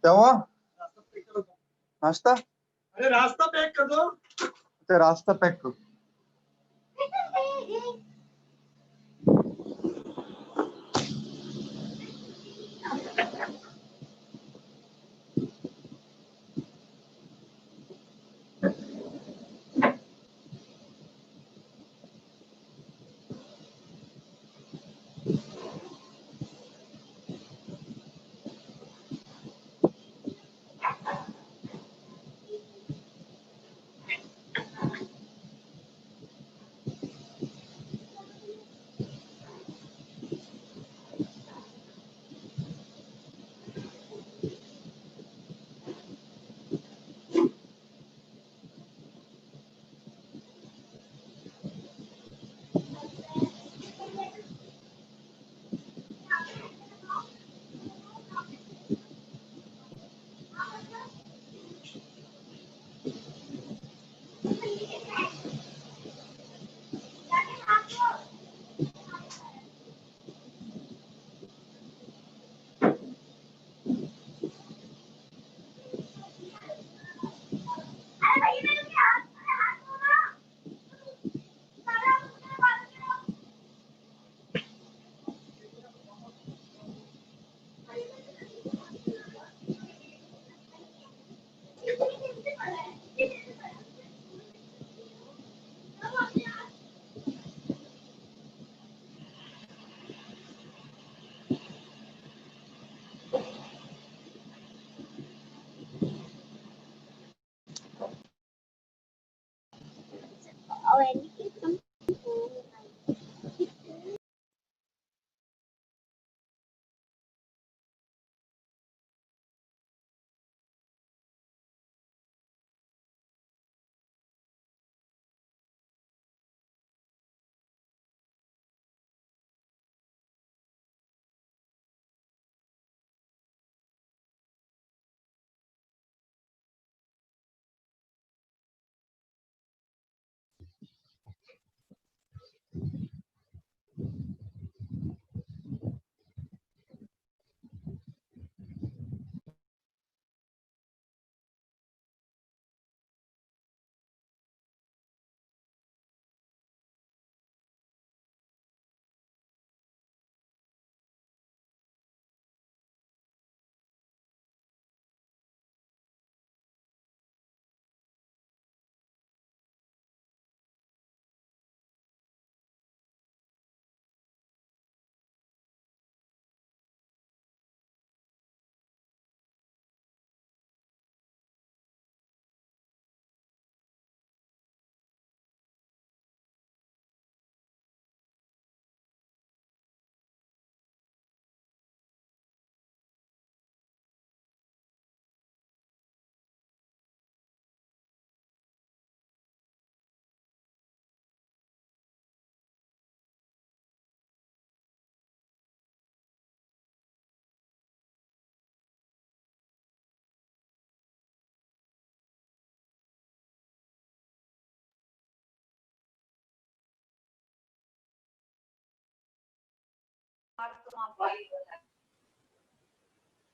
क्या हुआ? नाश्ता? अरे रास्ता पैक कर दो। अच्छा रास्ता पैक करो।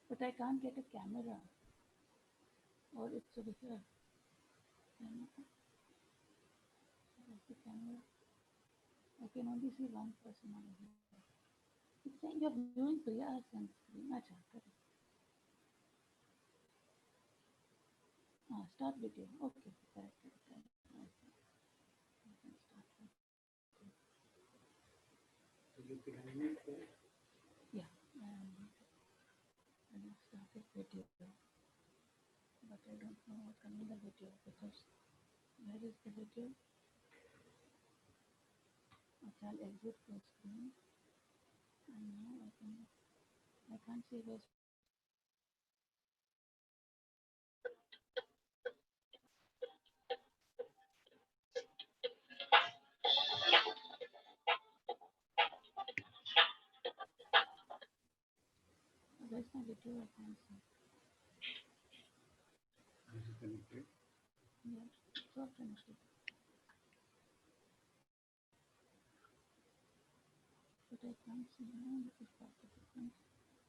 But I can't get a camera. Or it's over here. Where's the camera? I can only see one person on here. It's saying you're viewing Priya Hasan's screen. Acha, correct. Start video. Okay, correct. Yeah, and I've started video, but I don't know what's coming the video because where is the video? Okay, I'll exit full screen, and now I can't see where's. Where's my video? I can't see. Is it connected? Yeah, it's all connected. But I can't see now. This is part of the thing.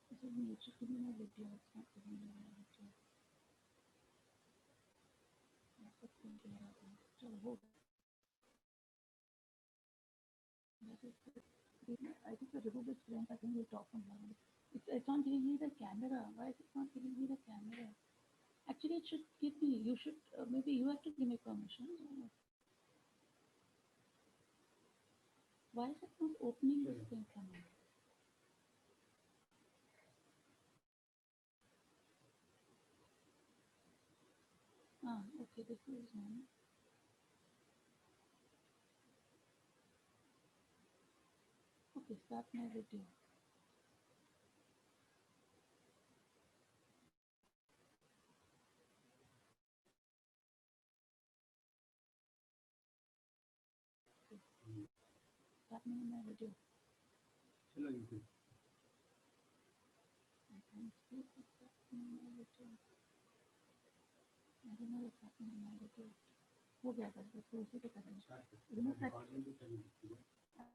This is me. It should give me my video. It's not giving me my video. That's what's going to happen. So hope. I think the remove this link. I think we'll talk from now. It's not giving me the camera. Why is it not giving me the camera? Actually, it should give me. You should maybe you have to give me permission. Why is it not opening this thing for me? Ah, okay, this is one. Okay, start my video. Start my video. चलो YouTube. I can't see what's happening in my video. I don't know what's happening in my video. हो गया था तो उसी को करेंगे. Remove that.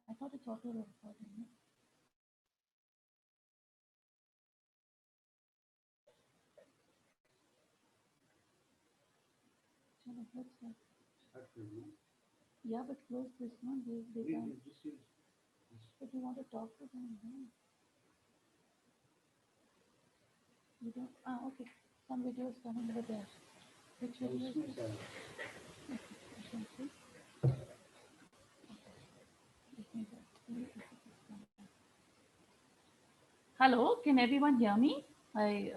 I thought it's auto recording. Chalo, let's start. Yeah, but close this one. They can't. But you want to talk to them, huh? You don't. Ah, okay. Some videos coming over there. Which videos? Hello, can everyone hear me? I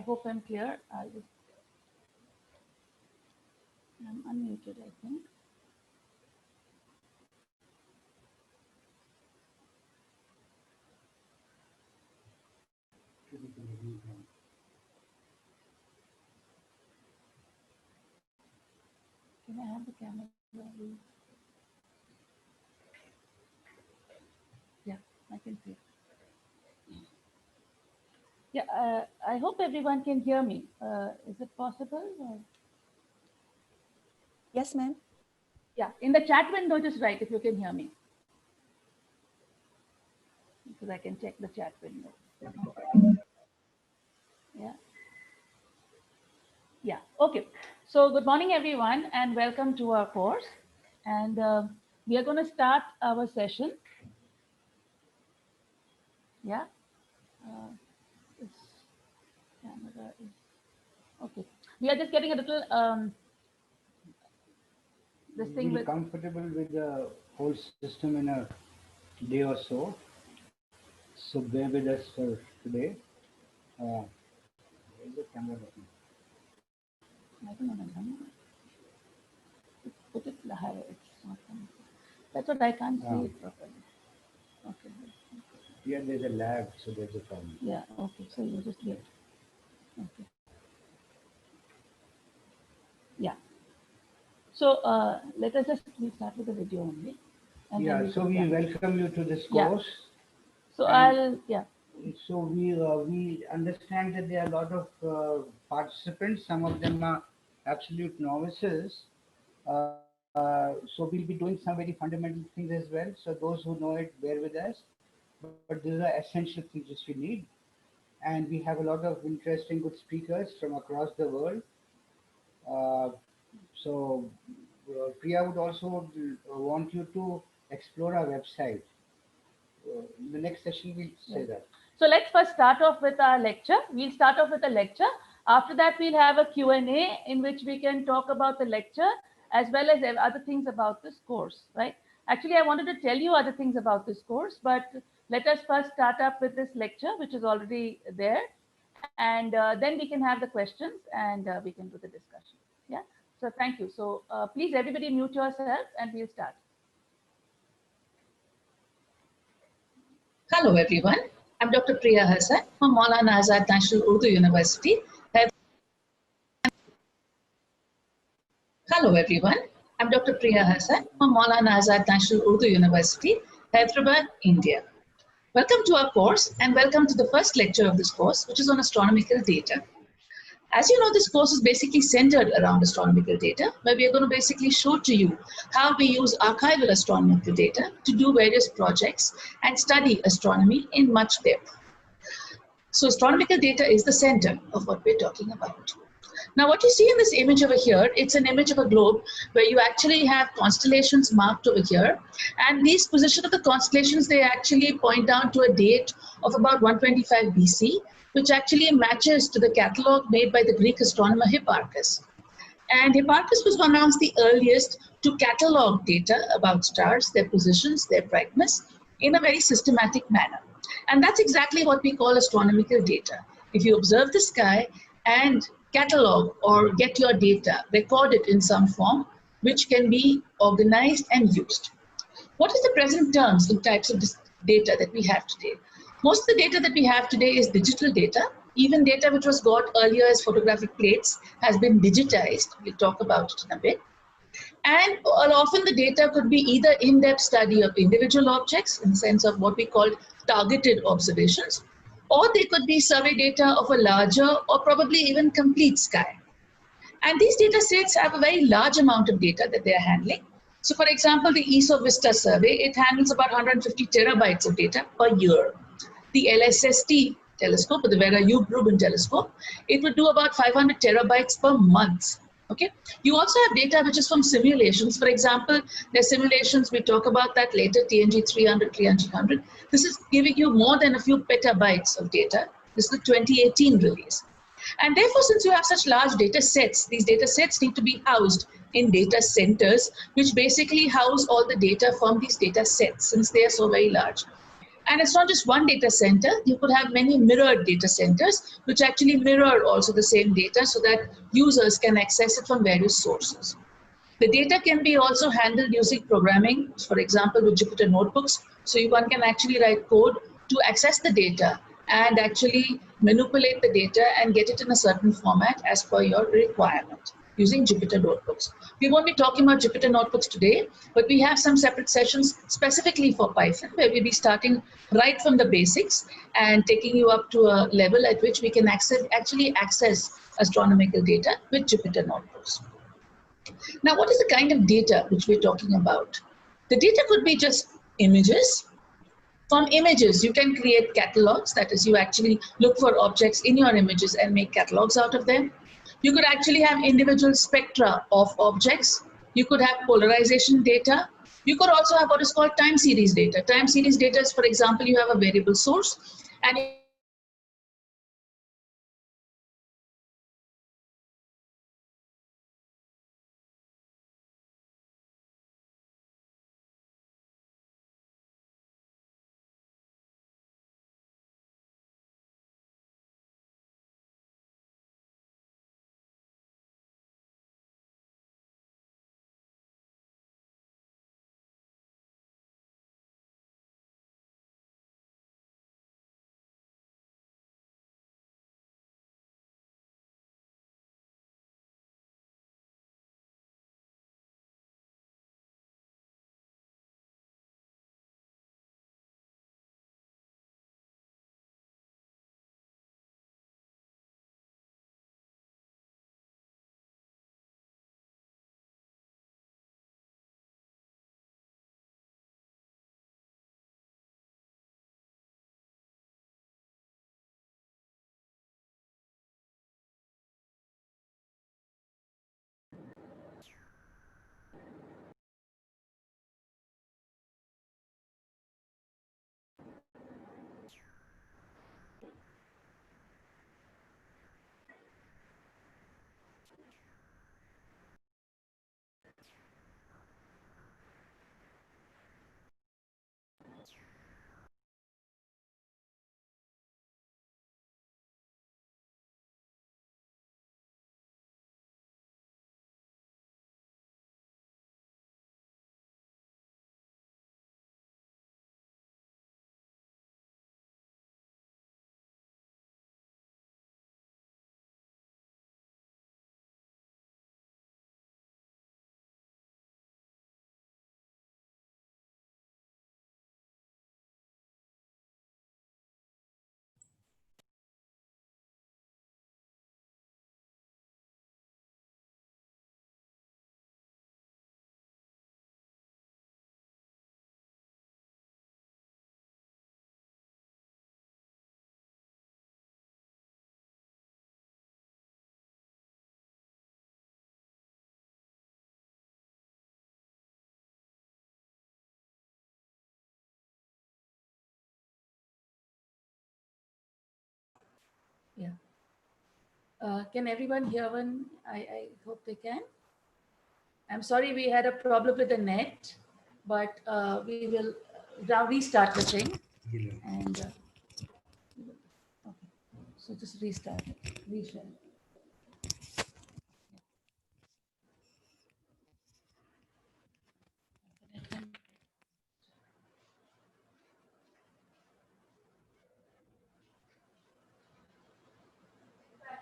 hope I'm clear. I'm unmuted, I think. Can I have the camera, please? Yeah, I can see. Yeah, I hope everyone can hear me. Is it possible? Or? Yes, ma'am. Yeah, in the chat window, just write if you can hear me. Because I can check the chat window. Yeah. Yeah, okay. So good morning, everyone, and welcome to our course. And we are going to start our session. Yeah. This camera is okay. We are just getting a little this thing with comfortable with the whole system in a day or so. So bear with us for today. Where's the camera button? I don't know. Put it higher. It's not coming. That's what I can't see it properly. Okay. Here there's a lag, so there's a problem. Yeah. Okay. So you just wait. Okay. Yeah. So let us just start with the video only. And Yeah. So we welcome you to this course. So I'll So we understand that there are a lot of participants. Some of them are absolute novices. So we'll be doing some very fundamental things as well. So those who know it, bear with us. But these are essential things which we need. And we have a lot of interesting, good speakers from across the world. So Priya would also want you to explore our website. In the next session, we'll say that. So let's first start off with our lecture. We'll start off with a lecture. After that, we'll have a Q&A in which we can talk about the lecture as well as other things about this course, right? Actually, I wanted to tell you other things about this course, but let us first start up with this lecture, which is already there. And then we can have the questions and we can do the discussion. Yeah. So thank you. So please, everybody mute yourself and we'll start. Hello everyone, I'm Dr. Priya Hasan from Maulana Azad National Urdu University. Hello everyone, I'm Dr. Priya Hasan from Maulana Azad National Urdu University, Hyderabad, India. Welcome to our course and welcome to the first lecture of this course, which is on astronomical data. As you know, this course is basically centered around astronomical data, where we are going to basically show to you how we use archival astronomical data to do various projects and study astronomy in much depth. So astronomical data is the center of what we're talking about. Now, what you see in this image over here, it's an image of a globe where you actually have constellations marked over here. And these position of the constellations, they actually point down to a date of about 125 BC, which actually matches to the catalogue made by the Greek astronomer Hipparchus. And Hipparchus was amongst the earliest to catalog data about stars, their positions, their brightness, in a very systematic manner. And that's exactly what we call astronomical data. If you observe the sky and catalog or get your data, record it in some form, which can be organized and used. What is the present terms in types of data that we have today? Most of the data that we have today is digital data. Even data which was got earlier as photographic plates has been digitized. We'll talk about it in a bit. And often the data could be either in-depth study of individual objects in the sense of what we call targeted observations, or they could be survey data of a larger or probably even complete sky. And these data sets have a very large amount of data that they are handling. So for example, the ESO Vista survey, it handles about 150 terabytes of data per year. The LSST telescope, or the Vera Rubin telescope, it would do about 500 terabytes per month. Okay. You also have data which is from simulations. For example, there's simulations, we talk about that later, TNG 300, 300. This is giving you more than a few petabytes of data. This is the 2018 release. And therefore, since you have such large data sets, these data sets need to be housed in data centers, which basically house all the data from these data sets, since they are so very large. And it's not just one data center. You could have many mirrored data centers, which actually mirror also the same data so that users can access it from various sources. The data can be also handled using programming, for example, with Jupyter notebooks. So one can actually write code to access the data and actually manipulate the data and get it in a certain format as per your requirement using Jupyter notebooks. We won't be talking about Jupyter notebooks today, but we have some separate sessions specifically for Python, where we'll be starting right from the basics and taking you up to a level at which we can actually access astronomical data with Jupyter notebooks. Now, what is the kind of data which we're talking about? The data could be just images. From images, you can create catalogs. That is, you actually look for objects in your images and make catalogs out of them. You could actually have individual spectra of objects. You could have polarization data. You could also have what is called time series data. Time series data is, for example, you have a variable source and Yeah. Can everyone hear one? I hope they can. I'm sorry we had a problem with the net, but we will now restart the thing. And okay, so just restart it, reshare.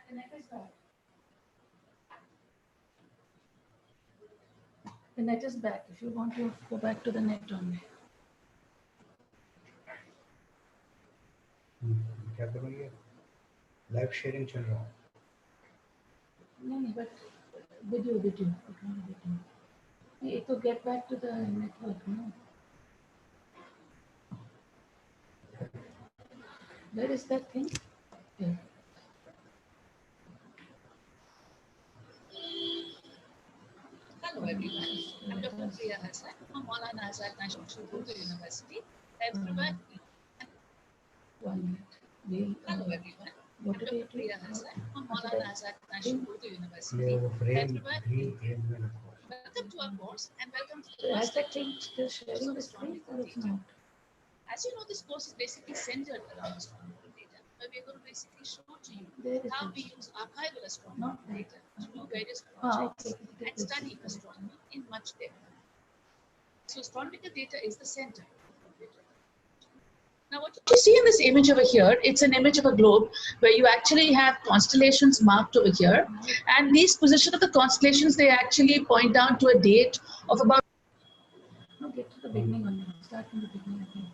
The net is back. The net is back. If you want to go back to the net only. क्या करोगे? Live sharing चल रहा है. No, but video. It to get back to the network, no. Where is that thing? Yeah. Hello everyone, I'm Dr. Priya Hasan from Maulana Azad National University, Hyderabad. One minute. Hello everyone, I'm What are Dr. we Priya doing? Hasan from Maulana Azad National University, frame Hyderabad. Green frame में रखो. Welcome to our course and welcome to So the has first that lecture. thing still sharing the screen or it's not? As you know, this course is basically centered around astronomical data, where we're going to basically show to you There is how it. we use archival astronomical Not that. data to do various Ah, projects okay. and study astronomy in much depth. So astronomical data is the center. Now what you see in this image over here, it's an image of a globe where you actually have constellations marked over here. And these position of the constellations, they actually point down to a date of about No, get to the beginning only. Start from the beginning again.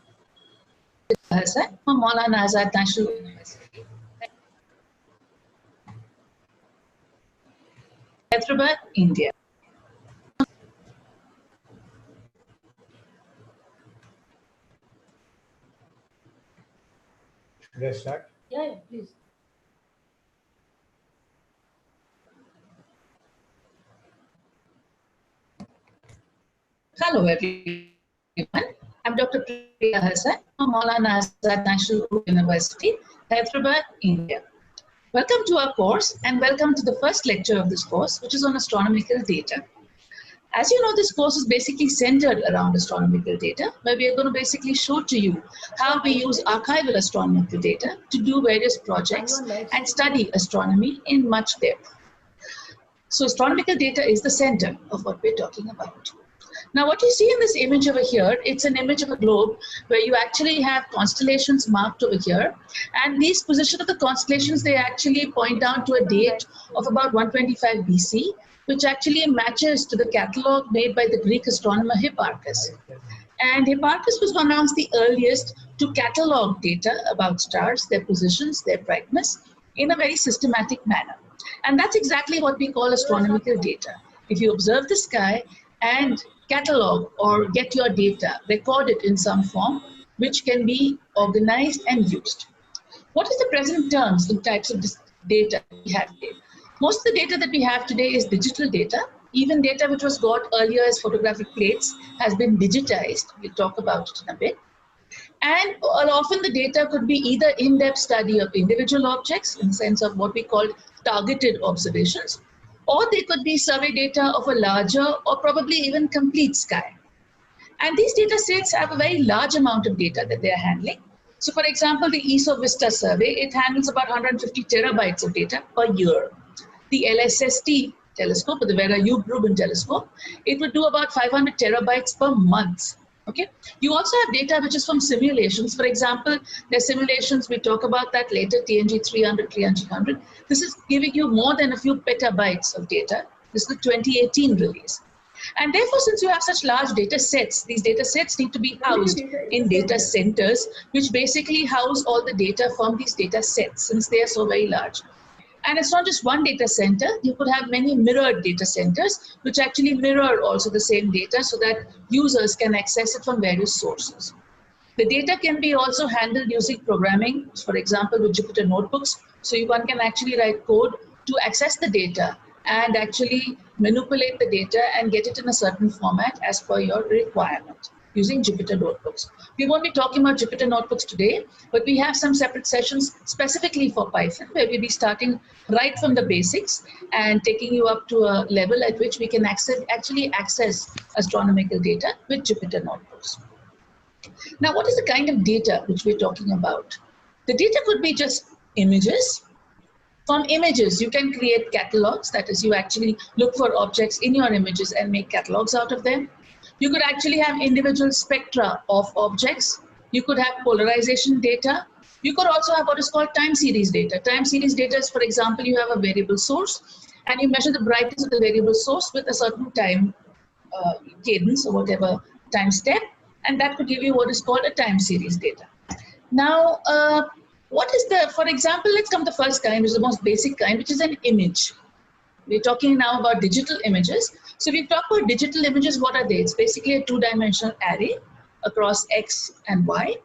Hasan from Maulana Azad National University, Hyderabad, India. Should I start? Yeah, please. Hello everyone, I'm Dr. Priya Hasan from Maulana Azad National University, Hyderabad, India. Welcome to our course and welcome to the first lecture of this course, which is on astronomical data. As you know, this course is basically centered around astronomical data, where we are going to basically show to you how we use archival astronomical data to do various projects and study astronomy in much depth. So astronomical data is the center of what we're talking about. Now, what you see in this image over here, it's an image of a globe where you actually have constellations marked over here. And these position of the constellations, they actually point down to a date of about 125 BC, which actually matches to the catalogue made by the Greek astronomer Hipparchus. And Hipparchus was one of the earliest to catalog data about stars, their positions, their brightness, in a very systematic manner. And that's exactly what we call astronomical data. If you observe the sky and catalog or get your data, record it in some form, which can be organized and used. What is the present terms and types of data we have today? Most of the data that we have today is digital data. Even data which was got earlier as photographic plates has been digitized. We'll talk about it in a bit. And often the data could be either in-depth study of individual objects in the sense of what we call targeted observations, or they could be survey data of a larger or probably even complete sky. And these data sets have a very large amount of data that they are handling. So for example, the ESO Vista survey, it handles about 150 terabytes of data per year. The LSST telescope, or the Vera Rubin telescope, it would do about 500 terabytes per month. Okay. You also have data which is from simulations. For example, there's simulations, we talk about that later, TNG 300, 300. This is giving you more than a few petabytes of data. This is the 2018 release. And therefore, since you have such large data sets, these data sets need to be housed in data centers, which basically house all the data from these data sets, since they are so very large. And it's not just one data center, you could have many mirrored data centers, which actually mirror also the same data so that users can access it from various sources. The data can be also handled using programming, for example, with Jupyter notebooks. So one can actually write code to access the data and actually manipulate the data and get it in a certain format as per your requirement. using Jupyter notebooks. We won't be talking about Jupyter notebooks today, but we have some separate sessions specifically for Python, where we'll be starting right from the basics and taking you up to a level at which we can actually access astronomical data with Jupyter notebooks. Now, what is the kind of data which we're talking about? The data could be just images. From images, you can create catalogs. That is, you actually look for objects in your images and make catalogs out of them. You could actually have individual spectra of objects. You could have polarization data. You could also have what is called time series data. Time series data is, for example, you have a variable source and you measure the brightness of the variable source with a certain time cadence or whatever time step, and that could give you what is called a time series data. Now, what is the, for example, let's come to the first kind, which is the most basic kind, which is an image. We're talking now about digital images. So we've talked about digital images. What are they? It's basically a two-dimensional array across X and Y.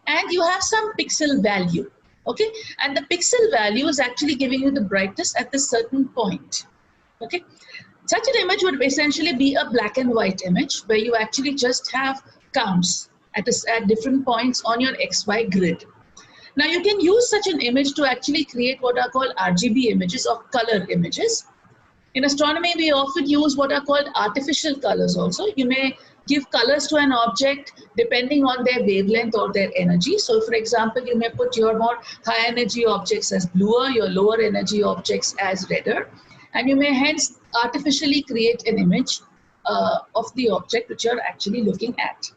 And you have some pixel value, okay? And the pixel value is actually giving you the brightness at this certain point, okay? Such an image would essentially be a black and white image where you actually just have counts at different points on your XY grid. Now you can use such an image to actually create what are called RGB images or color images. In astronomy, we often use what are called artificial colors also. You may give colors to an object depending on their wavelength or their energy. So for example, you may put your more high energy objects as bluer, your lower energy objects as redder. And you may hence artificially create an image of the object which you're actually looking at.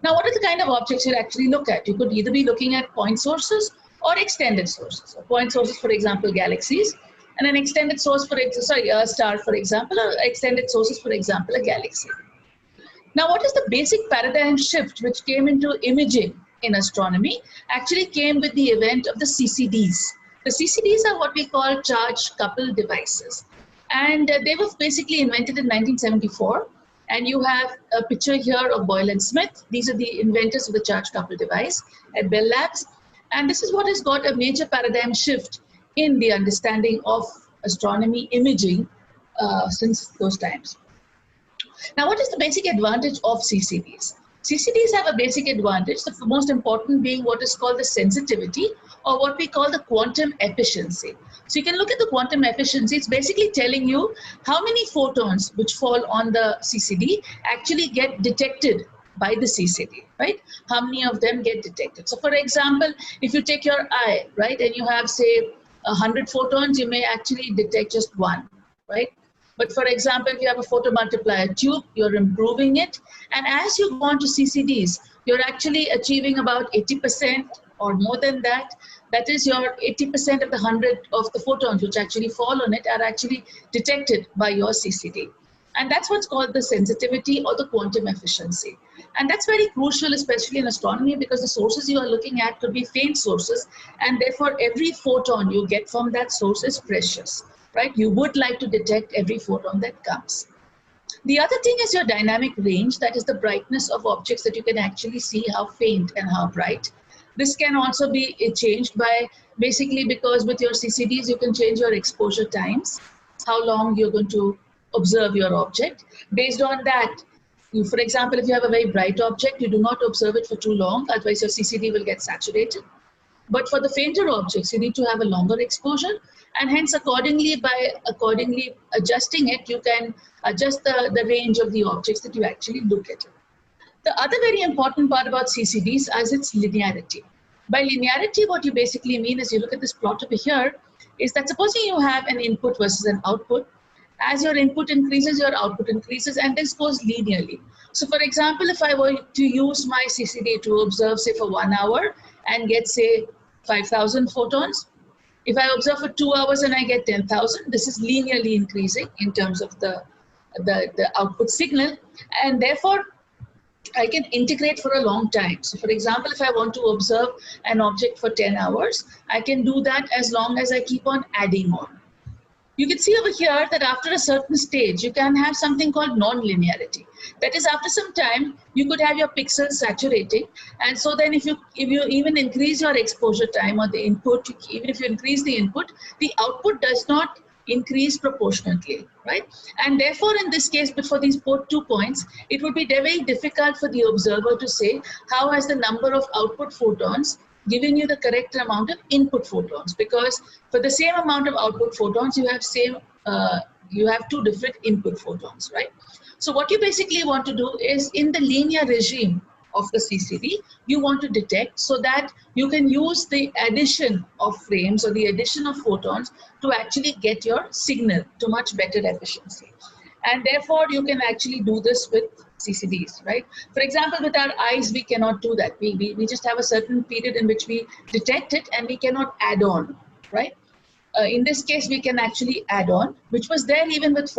Now, what are the kind of objects you actually look at? You could either be looking at point sources or extended sources. Point sources, for example, galaxies, and an extended source for, a star, for example, or extended sources, for example, a galaxy. Now, what is the basic paradigm shift which came into imaging in astronomy? Actually came with the event of the CCDs. The CCDs are what we call charge-coupled devices. And they were basically invented in 1974. And you have a picture here of Boyle and Smith. These are the inventors of the charge-coupled device at Bell Labs. And this is what has got a major paradigm shift in the understanding of astronomy imaging since those times. Now, what is the basic advantage of CCDs? CCDs have a basic advantage, the most important being what is called the sensitivity, or what we call the quantum efficiency. So you can look at the quantum efficiency. It's basically telling you how many photons which fall on the CCD actually get detected by the CCD, right? How many of them get detected? So for example, if you take your eye, right, and you have, say, 100 photons, you may actually detect just one, right? But for example, if you have a photomultiplier tube, you're improving it. And as you go on to CCDs, you're actually achieving about 80% or more than that. That is, your 80% of the 100 of the photons which actually fall on it are actually detected by your CCD. And that's what's called the sensitivity or the quantum efficiency. And that's very crucial, especially in astronomy, because the sources you are looking at could be faint sources. And therefore, every photon you get from that source is precious, right? You would like to detect every photon that comes. The other thing is your dynamic range. That is the brightness of objects that you can actually see how faint and how bright. This can also be changed by basically because with your CCDs, you can change your exposure times, how long you're going to observe your object. Based on that, you, for example, if you have a very bright object, you do not observe it for too long, otherwise your CCD will get saturated. But for the fainter objects, you need to have a longer exposure, and hence accordingly adjusting it, you can adjust the range of the objects that you actually look at. The other very important part about CCDs is its linearity. By linearity, what you basically mean is, you look at this plot over here, is that supposing you have an input versus an output, as your input increases, your output increases, and this goes linearly. So for example, if I were to use my CCD to observe, say, for 1 hour and get, say, 5,000 photons, if I observe for 2 hours and I get 10,000, this is linearly increasing in terms of the output signal, and therefore I can integrate for a long time. So for example, if I want to observe an object for 10 hours, I can do that as long as I keep on adding on. You can see over here that after a certain stage, you can have something called non-linearity. That is, after some time, you could have your pixels saturating. And so then if you even increase your exposure time or the input, even if you increase the input, the output does not increase proportionately, right? And therefore, in this case, before these both 2 points, it would be very difficult for the observer to say how has the number of output photons giving you the correct amount of input photons, because for the same amount of output photons, you have two different input photons, right? So what you basically want to do is, in the linear regime of the CCD, you want to detect so that you can use the addition of frames or the addition of photons to actually get your signal to much better efficiency. And therefore, you can actually do this with CCDs, right? For example, with our eyes, we cannot do that. We just have a certain period in which we detect it and we cannot add on, right? In this case, we can actually add on, which was there even with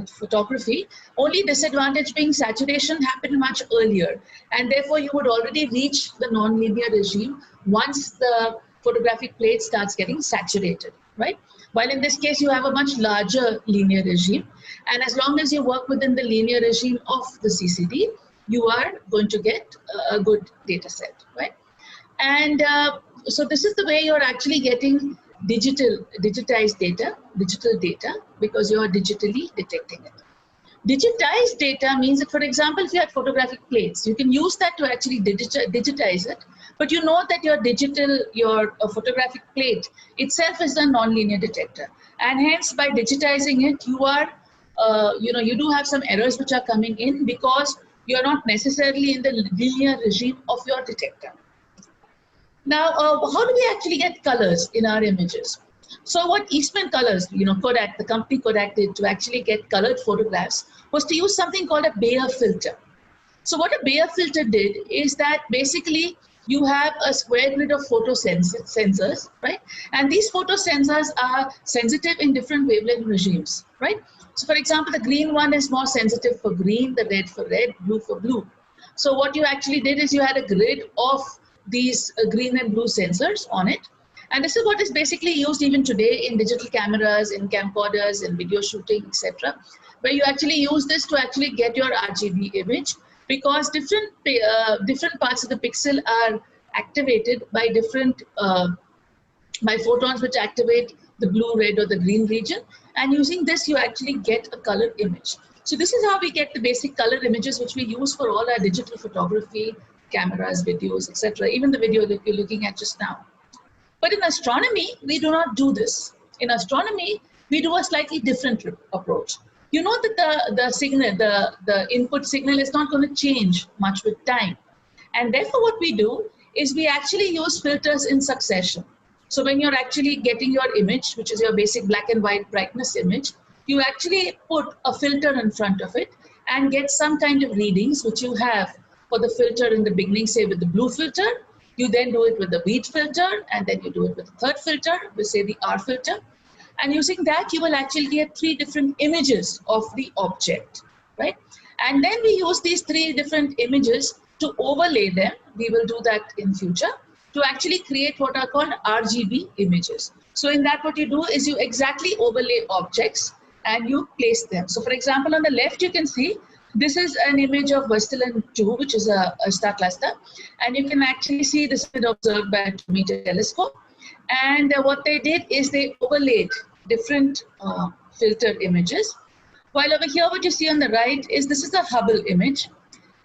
photography. Only disadvantage being saturation happened much earlier, and therefore you would already reach the non-linear regime once the photographic plate starts getting saturated, right? While in this case you have a much larger linear regime, and as long as you work within the linear regime of the CCD, you are going to get a good data set, right? And so this is the way you're actually getting digitized data, digital data, because you are digitally detecting it. Digitized data means that, for example, if you had photographic plates, you can use that to actually digitize it, but you know that your photographic plate itself is a nonlinear detector, and hence by digitizing it, you are, you do have some errors which are coming in because you are not necessarily in the linear regime of your detector. Now, how do we actually get colors in our images? So what Eastman Colors, Kodak, the company Kodak did to actually get colored photographs was to use something called a Bayer filter. So what a Bayer filter did is that basically you have a square grid of photo sensors, right? And these photo sensors are sensitive in different wavelength regimes, right? So for example, the green one is more sensitive for green, the red for red, blue for blue. So what you actually did is you had a grid of these green and blue sensors on it. And this is what is basically used even today in digital cameras, in camcorders, in video shooting, etc., where you actually use this to actually get your RGB image, because different parts of the pixel are activated by by photons which activate the blue, red, or the green region. And using this, you actually get a colored image. So this is how we get the basic color images which we use for all our digital photography, cameras, videos, etc., even the video that you're looking at just now. But in astronomy, we do not do this. In astronomy, we do a slightly different approach. You know that the signal, the input signal is not going to change much with time. And therefore what we do is we actually use filters in succession. So when you're actually getting your image, which is your basic black and white brightness image, you actually put a filter in front of it and get some kind of readings which you have for the filter in the beginning, say with the blue filter. You then do it with the wheat filter, and then you do it with the third filter, we say the R filter. And using that, you will actually get 3 different images of the object, right? And then we use these 3 different images to overlay them. We will do that in future, to actually create what are called RGB images. So in that, what you do is you exactly overlay objects and you place them. So for example, on the left, you can see this is an image of Westerlin 2, which is a star cluster. And you can actually see this is observed by a 2-meter telescope. And what they did is they overlaid different filtered images. While over here, what you see on the right is this is a Hubble image.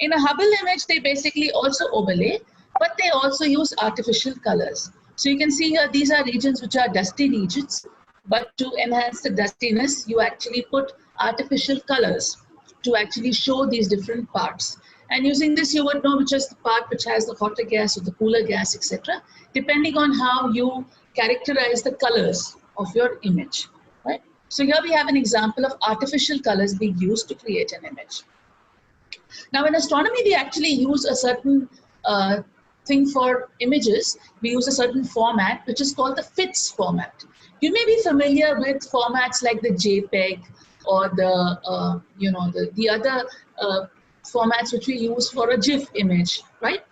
In a Hubble image, they basically also overlay, but they also use artificial colors. So you can see here, these are regions which are dusty regions, but to enhance the dustiness, you actually put artificial colors to actually show these different parts. And using this, you would know which is the part which has the hotter gas or the cooler gas, etc., depending on how you characterize the colors of your image, right? So here we have an example of artificial colors being used to create an image. Now in astronomy, we actually use a certain thing for images. We use a certain format, which is called the FITS format. You may be familiar with formats like the JPEG or the other formats which we use for a GIF image, right?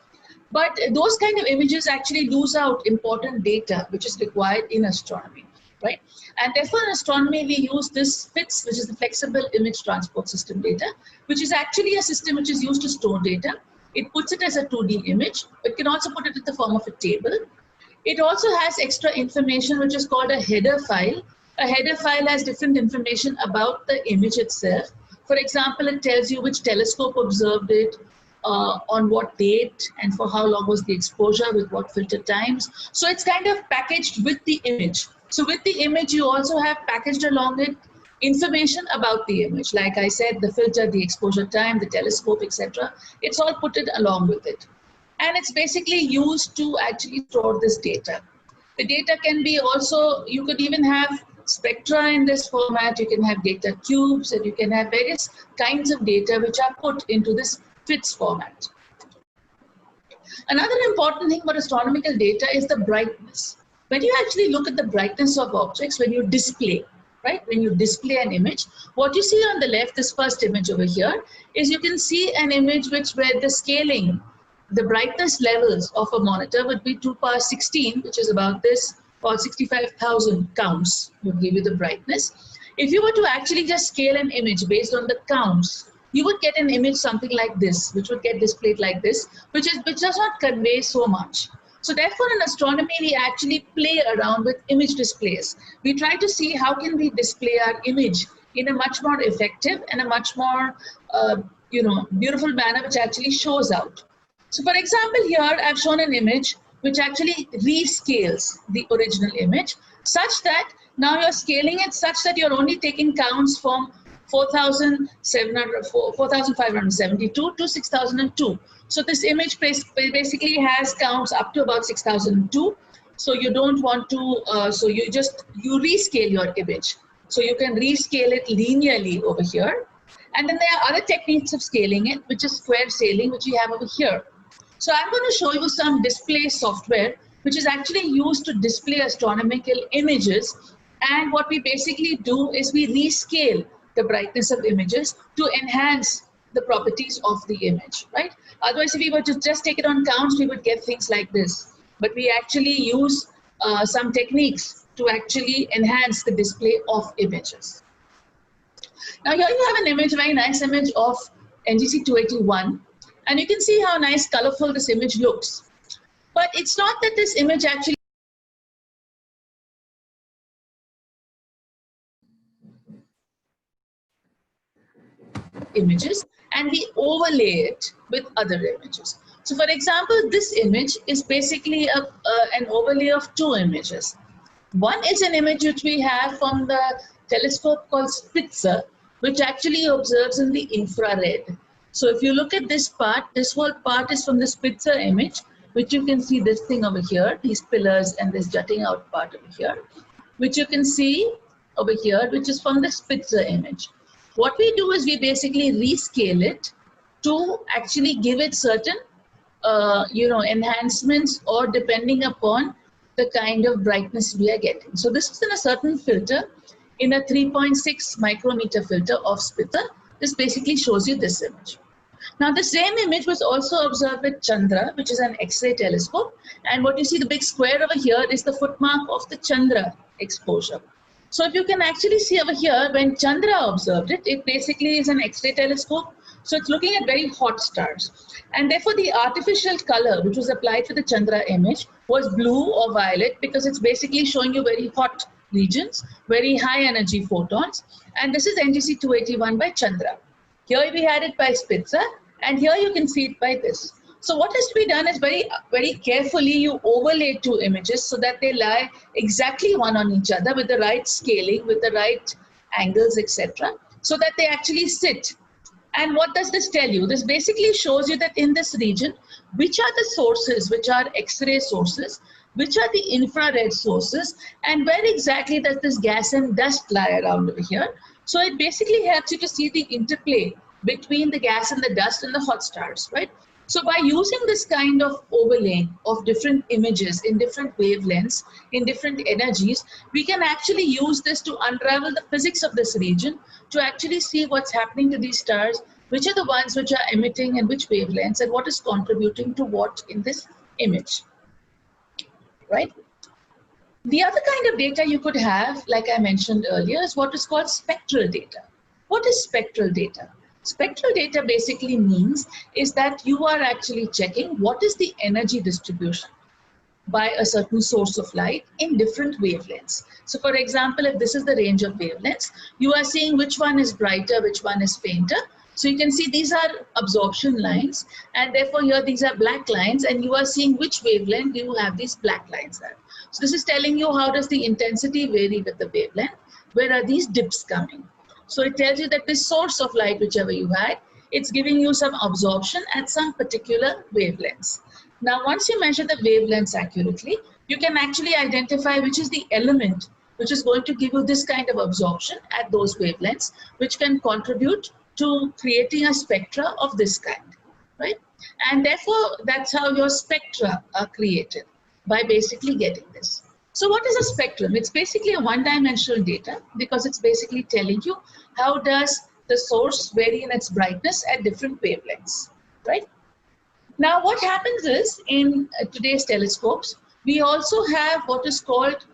But those kind of images actually lose out important data which is required in astronomy, right? And therefore in astronomy, we use this FITS, which is the Flexible Image Transport System data, which is actually a system which is used to store data. It puts it as a 2D image. It can also put it in the form of a table. It also has extra information which is called a header file. A header file has different information about the image itself. For example, it tells you which telescope observed it, on what date, and for how long was the exposure, with what filter times. So it's kind of packaged with the image. So with the image, you also have packaged along it information about the image. Like I said, the filter, the exposure time, the telescope, etc. It's all put it along with it. And it's basically used to actually store this data. The data can be also, you could even have spectra in this format, you can have data cubes, and you can have various kinds of data which are put into this FITS format. Another important thing about astronomical data is the brightness. When you actually look at the brightness of objects, when you display, right, when you display an image, what you see on the left, this first image over here, is you can see an image where the scaling, the brightness levels of a monitor would be 2 power 16, which is about this, or 65,000 counts would give you the brightness. If you were to actually just scale an image based on the counts, you would get an image something like this, which would get displayed like this, which does not convey so much. So therefore, in astronomy, we actually play around with image displays. We try to see how can we display our image in a much more effective and a much more beautiful manner, which actually shows out. So for example, here I've shown an image which actually rescales the original image, such that now you're scaling it such that you're only taking counts from 4,572 to 6,002. So this image basically has counts up to about 6,002. So you don't want to, you rescale your image. So you can rescale it linearly over here. And then there are other techniques of scaling it, which is square scaling, which we have over here. So I'm going to show you some display software, which is actually used to display astronomical images. And what we basically do is we rescale the brightness of images to enhance the properties of the image, right? Otherwise, if we were to just take it on counts, we would get things like this. But we actually use some techniques to actually enhance the display of images. Now here you have an image, a very nice image of NGC 281. And you can see how nice, colorful this image looks. But it's not that this image actually images, and we overlay it with other images. So for example, this image is basically an overlay of two images. One is an image which we have from the telescope called Spitzer, which actually observes in the infrared. So if you look at this part, this whole part is from the Spitzer image, which you can see this thing over here, these pillars and this jutting out part over here, which you can see over here, which is from the Spitzer image. What we do is we basically rescale it to actually give it certain, enhancements, or depending upon the kind of brightness we are getting. So this is in a certain filter, in a 3.6 micrometer filter of Spitzer. This basically shows you this image. Now the same image was also observed with Chandra, which is an X-ray telescope. And what you see, the big square over here is the footmark of the Chandra exposure. So if you can actually see over here, when Chandra observed it, it basically is an X-ray telescope. So it's looking at very hot stars. And therefore the artificial color which was applied to the Chandra image was blue or violet, because it's basically showing you very hot regions, very high energy photons. And this is NGC 281 by Chandra. Here we had it by Spitzer, and here you can see it by this. So what has to be done is very carefully you overlay two images so that they lie exactly one on each other with the right scaling, with the right angles, etc., so that they actually sit. And what does this tell you? This basically shows you that in this region, which are the sources, which are X-ray sources, which are the infrared sources, and where exactly does this gas and dust lie around over here. So it basically helps you to see the interplay between the gas and the dust and the hot stars, right? So by using this kind of overlaying of different images in different wavelengths, in different energies, we can actually use this to unravel the physics of this region, to actually see what's happening to these stars, which are the ones which are emitting and which wavelengths, and what is contributing to what in this image, right? The other kind of data you could have, like I mentioned earlier, is what is called spectral data. What is spectral data? Spectral data basically means is that you are actually checking what is the energy distribution. by a certain source of light in different wavelengths. So for example, if this is the range of wavelengths, you are seeing which one is brighter, which one is fainter. So you can see these are absorption lines, and therefore here these are black lines, and you are seeing which wavelength you have these black lines at. So this is telling you how does the intensity vary with the wavelength, where are these dips coming. So it tells you that this source of light, whichever you had, it's giving you some absorption at some particular wavelengths. Now, once you measure the wavelengths accurately, you can actually identify which is the element which is going to give you this kind of absorption at those wavelengths, which can contribute to creating a spectra of this kind, right? And therefore, that's how your spectra are created, by basically getting this. So what is a spectrum? It's basically a one-dimensional data, because it's basically telling you how does the source vary in its brightness at different wavelengths, right? Now, what happens is, in today's telescopes, we also have what is called,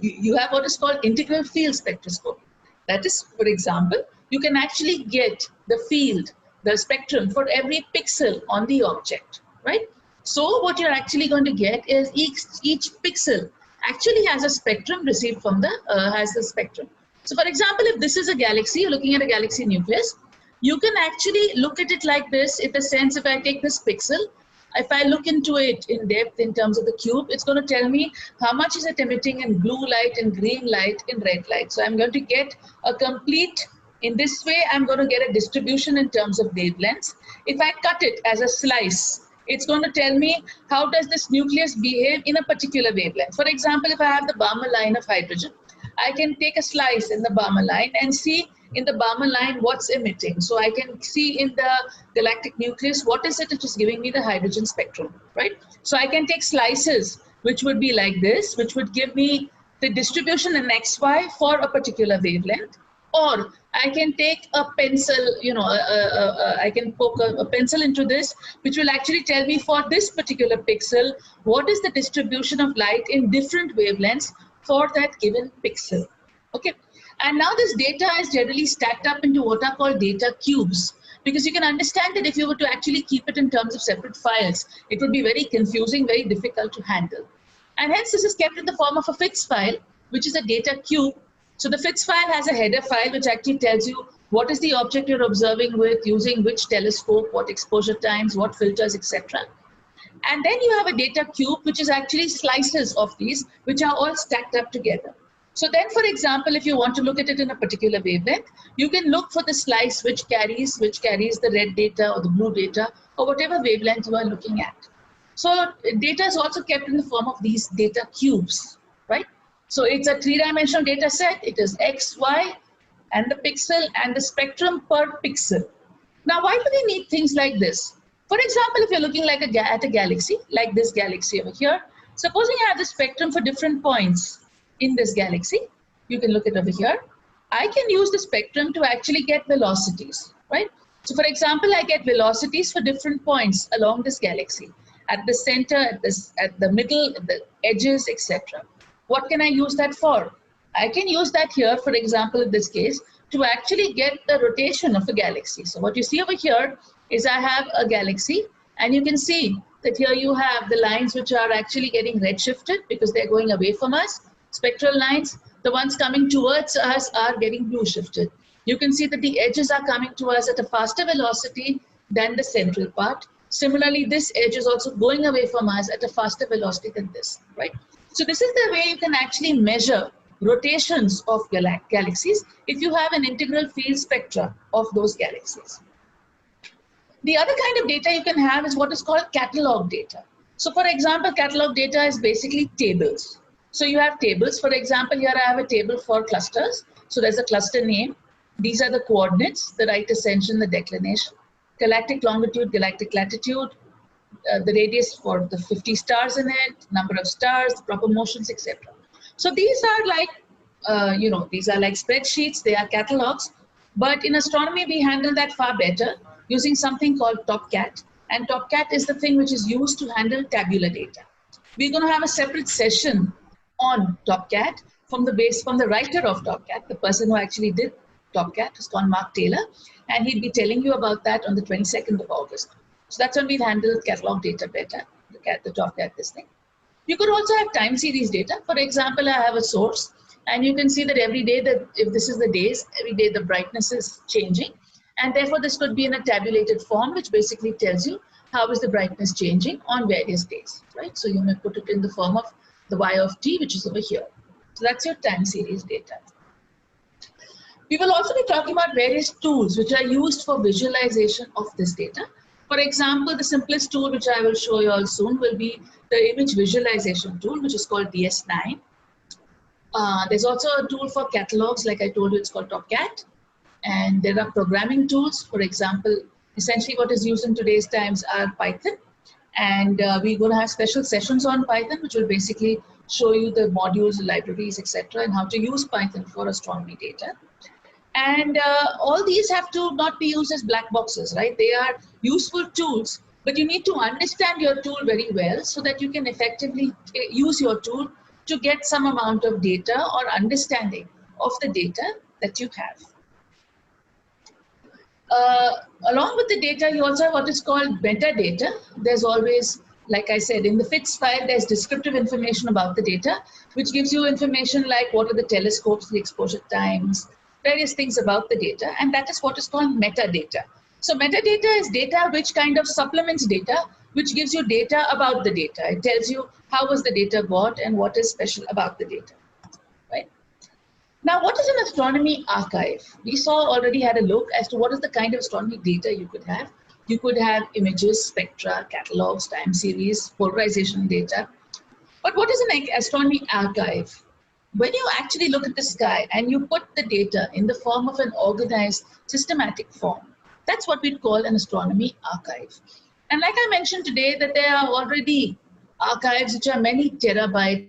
you have what is called integral field spectroscopy. That is, for example, you can actually get the field, the spectrum for every pixel on the object, right? So what you're actually going to get is each pixel actually has a spectrum received from the, has the spectrum. So for example, if this is a galaxy, you're looking at a galaxy nucleus, you can actually look at it like this, in the sense, if I take this pixel, if I look into it in depth in terms of the cube, it's going to tell me how much is it emitting in blue light, in green light, in red light. So I'm going to get a complete, in this way, I'm going to get a distribution in terms of wavelengths. If I cut it as a slice, it's going to tell me how does this nucleus behave in a particular wavelength. For example, if I have the Balmer line of hydrogen, I can take a slice in the Balmer line and see in the Balmer line what's emitting. So I can see in the galactic nucleus what is it which is giving me the hydrogen spectrum, right? So I can take slices which would be like this, which would give me the distribution in XY for a particular wavelength. Or I can take a pencil, you know, I can poke a pencil into this, which will actually tell me for this particular pixel, what is the distribution of light in different wavelengths for that given pixel. Okay. And now this data is generally stacked up into what are called data cubes, because you can understand that if you were to actually keep it in terms of separate files, it would be very confusing, very difficult to handle. And hence this is kept in the form of a FITS file, which is a data cube. So the FITS file has a header file which actually tells you what is the object you're observing with, using which telescope, what exposure times, what filters, etc. And then you have a data cube, which is actually slices of these, which are all stacked up together. So then, for example, if you want to look at it in a particular wavelength, you can look for the slice which carries the red data or the blue data or whatever wavelength you are looking at. So data is also kept in the form of these data cubes, right? So it's a three-dimensional data set. It is X, Y, and the pixel and the spectrum per pixel. Now, why do we need things like this? For example, if you're looking like at a galaxy, like this galaxy over here, supposing I have the spectrum for different points in this galaxy, you can look at over here. I can use the spectrum to actually get velocities, right? So for example, I get velocities for different points along this galaxy, at the center, at the middle, at the edges, etc. What can I use that for? I can use that here, for example, in this case, to actually get the rotation of a galaxy. So what you see over here is I have a galaxy, and you can see that here you have the lines which are actually getting redshifted because they're going away from us. Spectral lines, the ones coming towards us are getting blue shifted. You can see that the edges are coming to us at a faster velocity than the central part. Similarly, this edge is also going away from us at a faster velocity than this, right? So this is the way you can actually measure rotations of galaxies if you have an integral field spectra of those galaxies. The other kind of data you can have is what is called catalog data. So for example, catalog data is basically tables. So you have tables. For example, here I have a table for clusters. So there's a cluster name. These are the coordinates, the right ascension, the declination, galactic longitude, galactic latitude, the radius for the 50 stars in it, number of stars, proper motions, etc. So these are like, these are like spreadsheets. They are catalogs. But in astronomy, we handle that far better using something called TopCat. And TopCat is the thing which is used to handle tabular data. We're going to have a separate session on TopCat from the writer of TopCat, the person who actually did TopCat, is called Mark Taylor, and he'll be telling you about that on the 22nd of August. So that's when we've handled catalog data better. the TopCat this thing. You could also have time series data. For example, I have a source, and you can see that every day, that if this is the days, every day the brightness is changing. And therefore, this could be in a tabulated form, which basically tells you how is the brightness changing on various days, right? So you may put it in the form of the y of t, which is over here. So that's your time series data. We will also be talking about various tools which are used for visualization of this data. For example, the simplest tool which I will show you all soon will be the image visualization tool, which is called DS9. There's also a tool for catalogs, like I told you, it's called TopCat. And there are programming tools. For example, essentially what is used in today's times are Python. And we're going to have special sessions on Python, which will basically show you the modules, libraries, etc., and how to use Python for astronomy data. And all these have to not be used as black boxes, right? They are useful tools, but you need to understand your tool very well so that you can effectively use your tool to get some amount of data or understanding of the data that you have. Along with the data, you also have what is called metadata. There's always, like I said, in the FITS file, there's descriptive information about the data, which gives you information like what are the telescopes, the exposure times, various things about the data, and that is what is called metadata. So metadata is data which kind of supplements data, which gives you data about the data. It tells you how was the data got and what is special about the data, right? Now, what is an astronomy archive? We already had a look as to what is the kind of astronomy data you could have. You could have images, spectra, catalogs, time series, polarization data. But what is an astronomy archive? When you actually look at the sky and you put the data in the form of an organized, systematic form, that's what we'd call an astronomy archive. And like I mentioned today, that there are already archives which are many terabytes.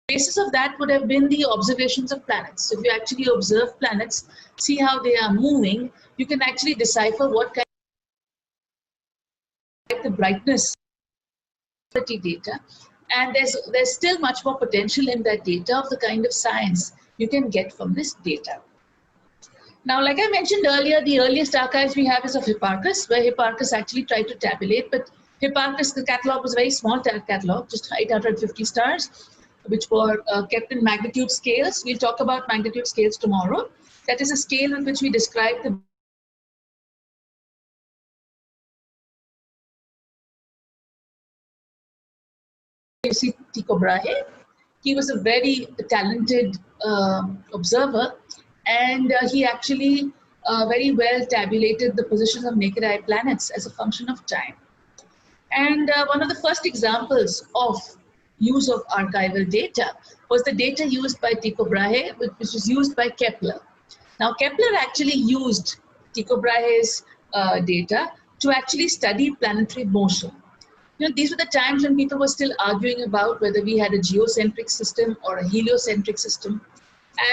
The basis of that would have been the observations of planets. So if you actually observe planets, see how they are moving, you can actually decipher what kind of the brightness data. And there's still much more potential in that data of the kind of science you can get from this data. Now, like I mentioned earlier, the earliest archives we have is of Hipparchus, where Hipparchus actually tried to tabulate, but Hipparchus, the catalog was a very small catalog, just 850 stars, which were kept in magnitude scales. We'll talk about magnitude scales tomorrow. That is a scale in which we describe the you see Tycho Brahe. He was a very talented observer, and he actually very well tabulated the positions of naked eye planets as a function of time. And one of the first examples of use of archival data was the data used by Tycho Brahe, which was used by Kepler. Now, Kepler actually used Tycho Brahe's data to actually study planetary motion. You know, these were the times when people were still arguing about whether we had a geocentric system or a heliocentric system.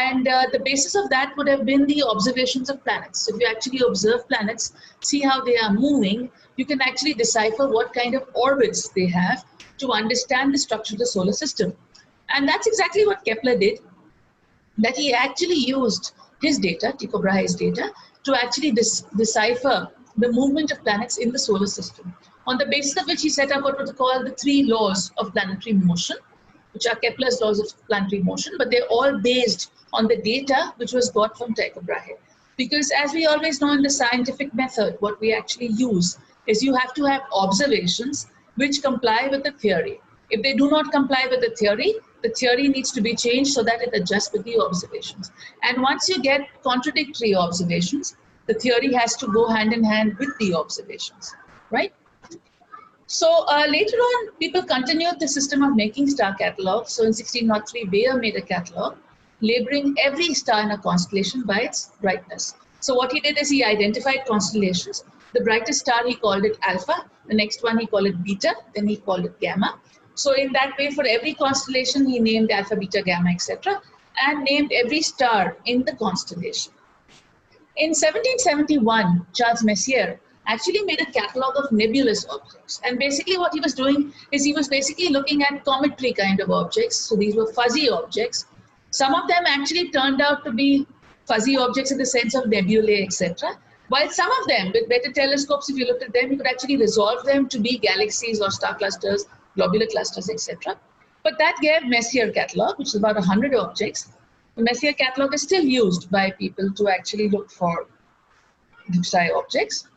And the basis of that would have been the observations of planets. So if you actually observe planets, see how they are moving, you can actually decipher what kind of orbits they have to understand the structure of the solar system. And that's exactly what Kepler did, that he actually used his data, Tycho Brahe's data, to actually decipher the movement of planets in the solar system, on the basis of which he set up what was called the 3 laws of planetary motion, which are Kepler's laws of planetary motion, but they're all based on the data which was got from Tycho Brahe. Because as we always know in the scientific method, what we actually use is you have to have observations which comply with the theory. If they do not comply with the theory needs to be changed so that it adjusts with the observations. And once you get contradictory observations, the theory has to go hand in hand with the observations, right? So later on, people continued the system of making star catalogs. So in 1603, Bayer made a catalog, labeling every star in a constellation by its brightness. So what he did is he identified constellations. The brightest star, he called it alpha. The next one, he called it beta. Then he called it gamma. So in that way, for every constellation, he named alpha, beta, gamma, etc., and named every star in the constellation. In 1771, Charles Messier actually made a catalog of nebulous objects. And basically what he was doing is he was basically looking at cometary kind of objects. So these were fuzzy objects. Some of them actually turned out to be fuzzy objects in the sense of nebulae, etc. While some of them, with better telescopes, if you looked at them, you could actually resolve them to be galaxies or star clusters, globular clusters, etc. But that gave Messier catalog, which is about 100 objects. The Messier catalog is still used by people to actually look for deep sky objects.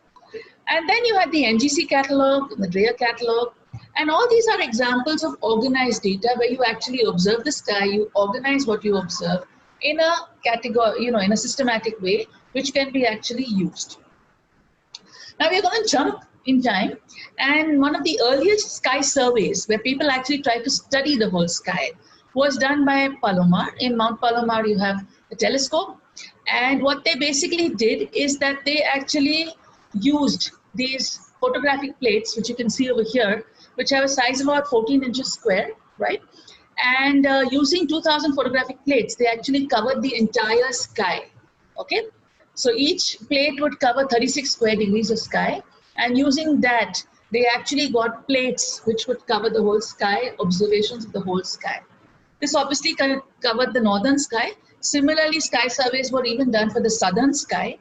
And then you had the NGC catalog, the Dreyer catalog, and all these are examples of organized data where you actually observe the sky, you organize what you observe in a category, in a systematic way, which can be actually used. Now we're going to jump in time, and one of the earliest sky surveys where people actually tried to study the whole sky was done by Palomar. In Mount Palomar, you have a telescope, and what they basically did is that they actually used these photographic plates, which you can see over here, which have a size of about 14 inches square, right? And using 2,000 photographic plates, they actually covered the entire sky, okay? So each plate would cover 36 square degrees of sky, and using that, they actually got plates which would cover the whole sky, observations of the whole sky. This obviously covered the northern sky. Similarly, sky surveys were even done for the southern sky.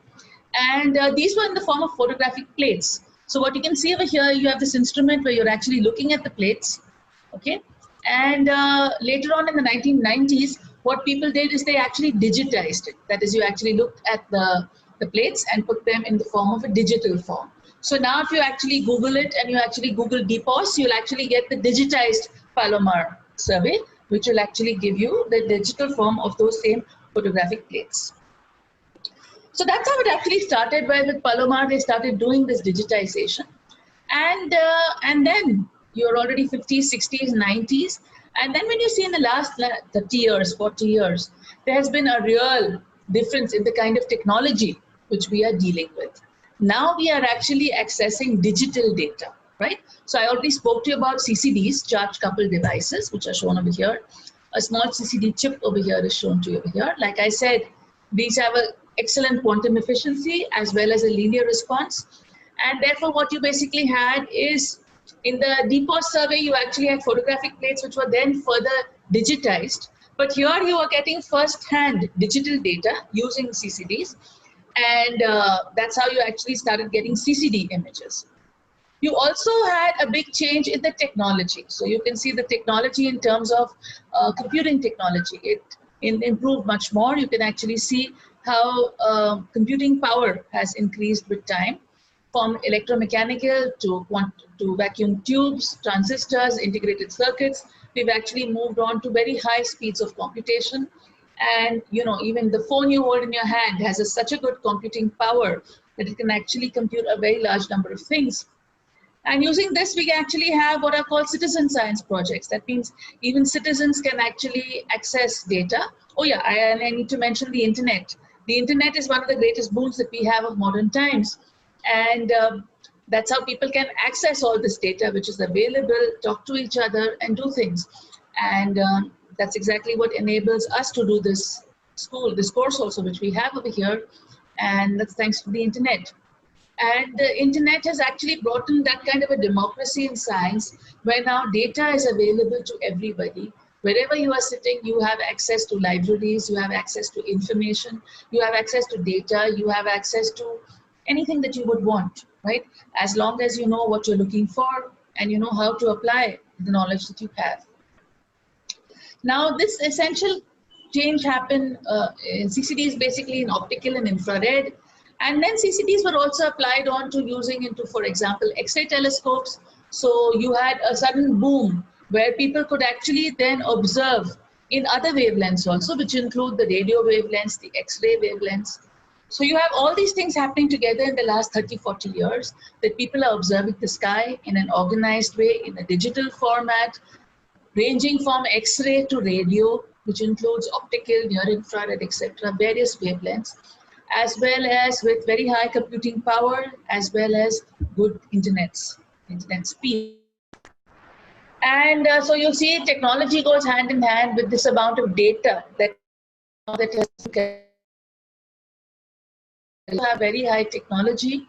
And these were in the form of photographic plates. So what you can see over here, you have this instrument where you're actually looking at the plates, okay? And later on in the 1990s, what people did is they actually digitized it. That is, you actually looked at the plates and put them in the form of a digital form. So now if you actually Google it and you actually Google DPOS, you'll actually get the digitized Palomar survey, which will actually give you the digital form of those same photographic plates. So that's how it actually started, where with Palomar, they started doing this digitization. And then you're already 50s, 60s, 90s. And then when you see in the last 30 years, 40 years, there has been a real difference in the kind of technology which we are dealing with. Now we are actually accessing digital data, right? So I already spoke to you about CCDs, charge coupled devices, which are shown over here. A small CCD chip over here is shown to you over here. Like I said, these have an excellent quantum efficiency as well as a linear response. And therefore, what you basically had is, in the DPOS survey, you actually had photographic plates which were then further digitized. But here you are getting first-hand digital data using CCDs. And that's how you actually started getting CCD images. You also had a big change in the technology. So you can see the technology in terms of computing technology. It improved much more. You can actually see how computing power has increased with time, from electromechanical to vacuum tubes, transistors, integrated circuits. We've actually moved on to very high speeds of computation. And even the phone you hold in your hand has such a good computing power that it can actually compute a very large number of things. And using this, we actually have what are called citizen science projects. That means even citizens can actually access data. Oh yeah, I need to mention the internet. The internet is one of the greatest boons that we have of modern times. And that's how people can access all this data, which is available, talk to each other, and do things. And that's exactly what enables us to do this course also, which we have over here. And that's thanks to the internet. And the internet has actually brought in that kind of a democracy in science, where now data is available to everybody. Wherever you are sitting, you have access to libraries, you have access to information, you have access to data, you have access to anything that you would want, right? As long as you know what you're looking for and you know how to apply the knowledge that you have. Now, this essential change happened in CCDs, basically in optical and infrared. And then CCDs were also applied on to using into, for example, X-ray telescopes. So you had a sudden boom where people could actually then observe in other wavelengths also, which include the radio wavelengths, the X-ray wavelengths. So you have all these things happening together in the last 30, 40 years, that people are observing the sky in an organized way, in a digital format, ranging from X-ray to radio, which includes optical, near-infrared, etc., various wavelengths, as well as with very high computing power, as well as good internet speed. And so you see technology goes hand in hand with this amount of data that you have very high technology.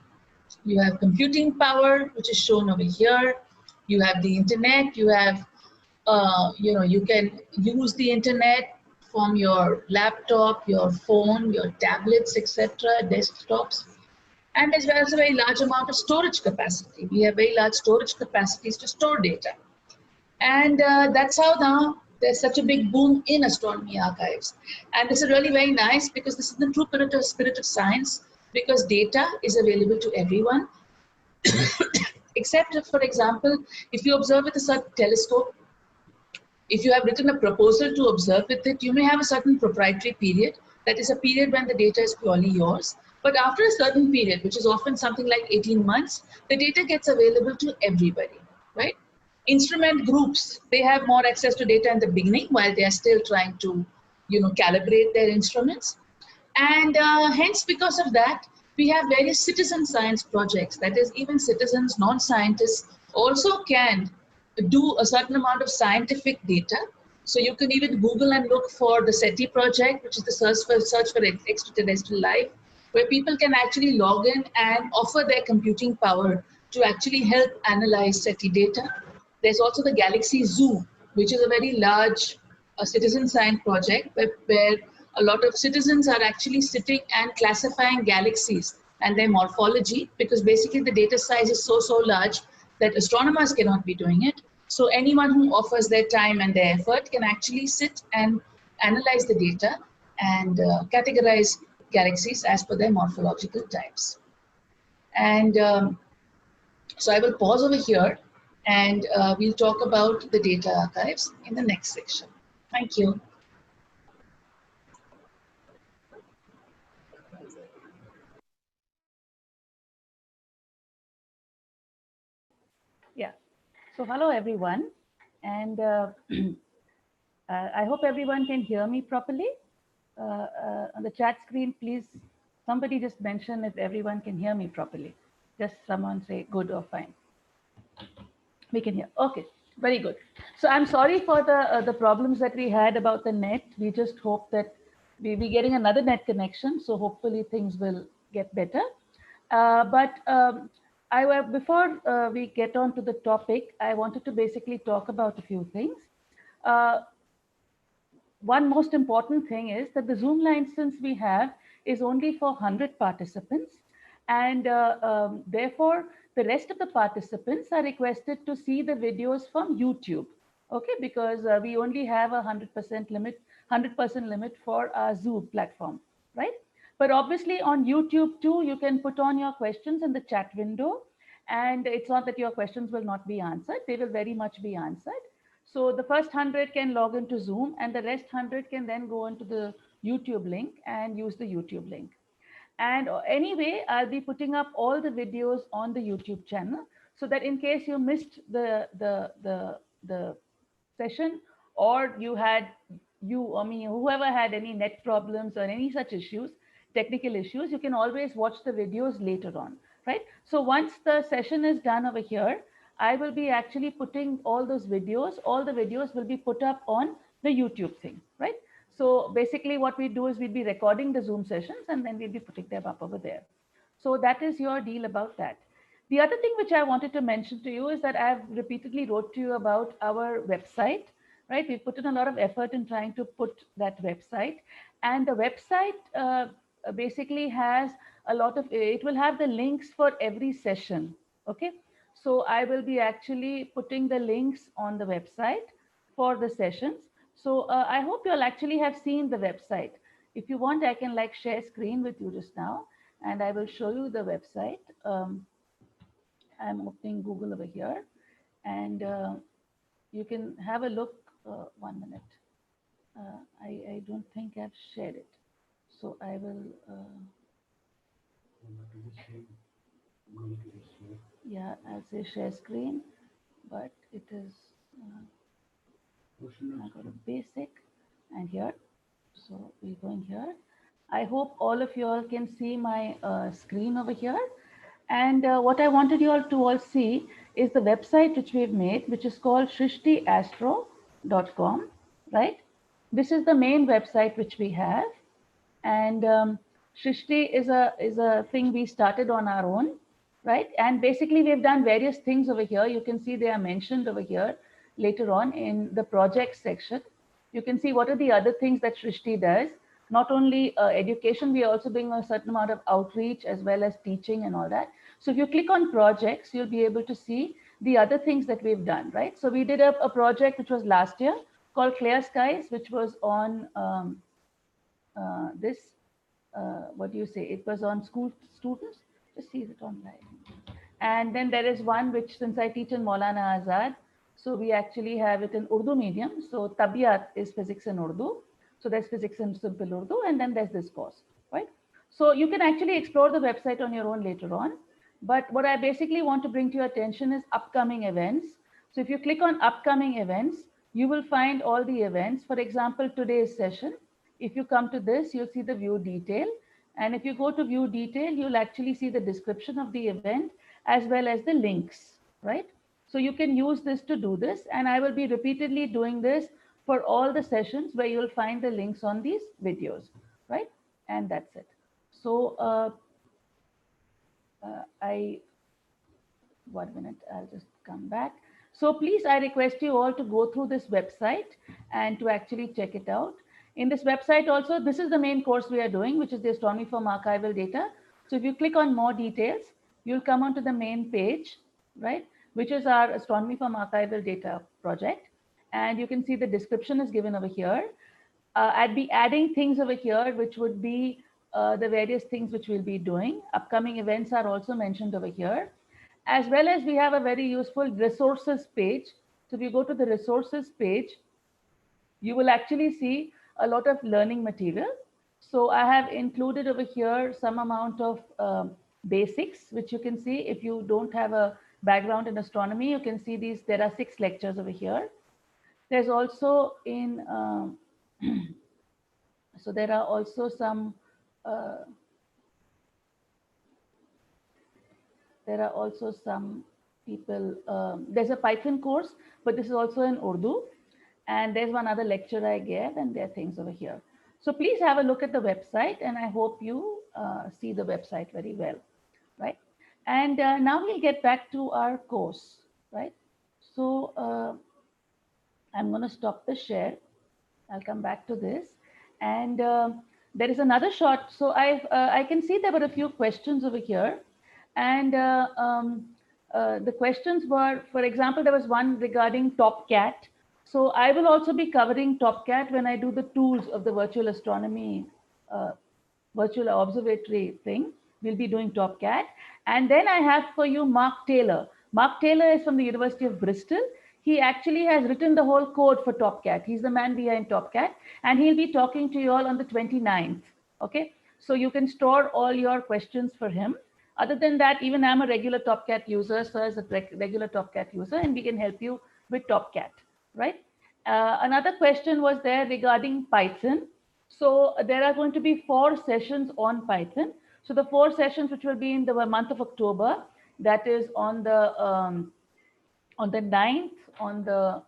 You have computing power, which is shown over here. You have the internet. You have, you can use the internet from your laptop, your phone, your tablets, etc., desktops. And as well as a very large amount of storage capacity. We have very large storage capacities to store data. And that's how now there's such a big boom in astronomy archives. And this is really very nice because this is the true spirit of science, because data is available to everyone. Except if, for example, if you observe with a certain telescope, if you have written a proposal to observe with it, you may have a certain proprietary period. That is a period when the data is purely yours. But after a certain period, which is often something like 18 months, the data gets available to everybody, right? Instrument groups, they have more access to data in the beginning while they are still trying to, calibrate their instruments. And hence, because of that, we have various citizen science projects. That is, even citizens, non-scientists also can do a certain amount of scientific data. So you can even Google and look for the SETI project, which is the search for extraterrestrial life, where people can actually log in and offer their computing power to actually help analyze SETI data. There's also the Galaxy Zoo, which is a very large citizen science project where a lot of citizens are actually sitting and classifying galaxies and their morphology, because basically the data size is so large that astronomers cannot be doing it. So anyone who offers their time and their effort can actually sit and analyze the data and categorize galaxies as per their morphological types. And so I will pause over here, and we'll talk about the data archives in the next section. Thank you. Yeah. So hello, everyone. And I hope everyone can hear me properly. On the chat screen, please, somebody just mention if everyone can hear me properly. Just someone say good or fine. We can hear. Okay, very good. So I'm sorry for the problems that we had about the net. We just hope that we'll be getting another net connection. So hopefully things will get better. Before we get on to the topic, I wanted to basically talk about a few things. One most important thing is that the Zoom license we have is only for 100 participants. And therefore, the rest of the participants are requested to see the videos from YouTube. Okay, because we only have a 100% limit for our Zoom platform, right? But obviously on YouTube too, you can put on your questions in the chat window. And it's not that your questions will not be answered. They will very much be answered. So the first 100 can log into Zoom, and the rest 100 can then go into the YouTube link and use the YouTube link. And anyway, I'll be putting up all the videos on the YouTube channel, so that in case you missed the session, or whoever had any net problems or any such issues, technical issues, you can always watch the videos later on, right? So once the session is done over here, I will be actually putting all those videos. All the videos will be put up on the YouTube thing, right? So basically what we do is we'll be recording the Zoom sessions, and then we'll be putting them up over there. So that is your deal about that. The other thing which I wanted to mention to you is that I've repeatedly wrote to you about our website, right? We put in a lot of effort in trying to put that website, and the website basically has a lot of, it will have the links for every session, okay? So I will be actually putting the links on the website for the sessions. So I hope you'll actually have seen the website. If you want, I can like share screen with you just now, and I will show you the website. I'm opening Google over here, and you can have a look. 1 minute. I don't think I've shared it. So I will, yeah, I'll say share screen, but it is, I go to basic and here. So we're going here. I hope all of you all can see my screen over here. And what I wanted you all to all see is the website which we've made, which is called shrishtiastro.com, right? This is the main website which we have. And Shrishti is a thing we started on our own, right? And basically we've done various things over here. You can see they are mentioned over here later on in the project section. You can see what are the other things that Shrishti does. Not only education, we are also doing a certain amount of outreach as well as teaching and all that. So if you click on projects, you'll be able to see the other things that we've done, right? So we did a project which was last year called Clear Skies, which was on this, what do you say? It was on school students. Just see it online. And then there is one which, since I teach in Maulana Azad, so we actually have it in Urdu medium. So Tabiat is physics in Urdu. So there's physics in simple Urdu, and then there's this course, right? So you can actually explore the website on your own later on. But what I basically want to bring to your attention is upcoming events. So if you click on upcoming events, you will find all the events. For example, today's session, if you come to this, you'll see the view detail. And if you go to view detail, you'll actually see the description of the event as well as the links, right? So you can use this to do this. And I will be repeatedly doing this for all the sessions where you'll find the links on these videos, right? And that's it. So I 1 minute, I'll just come back. So please, I request you all to go through this website and to actually check it out. In this website also, this is the main course we are doing, which is the Astronomy from Archival Data. So if you click on more details, you'll come onto the main page, right? Which is our Astronomy from Archival Data project. And you can see the description is given over here. I'd be adding things over here, which would be the various things which we'll be doing. Upcoming events are also mentioned over here. As well as we have a very useful resources page. So if you go to the resources page, you will actually see a lot of learning material. So I have included over here some amount of basics, which you can see. If you don't have a background in astronomy, you can see these. There are 6 lectures over here. There's also in, so there are also some, there are also some people, there's a Python course, but this is also in Urdu. And there's one other lecture I gave, and there are things over here. So please have a look at the website, and I hope you see the website very well, right? And now we'll get back to our course, right? So I'm going to stop the share. I'll come back to this. And there is another shot. So I can see there were a few questions over here. And the questions were, for example, there was one regarding TopCat. So I will also be covering TopCat when I do the tools of the virtual astronomy, virtual observatory thing. We'll be doing TopCat. And then I have for you Mark Taylor. Mark Taylor is from the University of Bristol. He actually has written the whole code for TopCat. He's the man behind TopCat. And he'll be talking to you all on the 29th. Okay. So you can store all your questions for him. Other than that, even I'm a regular TopCat user, so as a regular TopCat user, and we can help you with TopCat, right? Another question was there regarding Python. So there are going to be 4 sessions on Python. So the 4 sessions which will be in the month of October, that is on the 9th, on the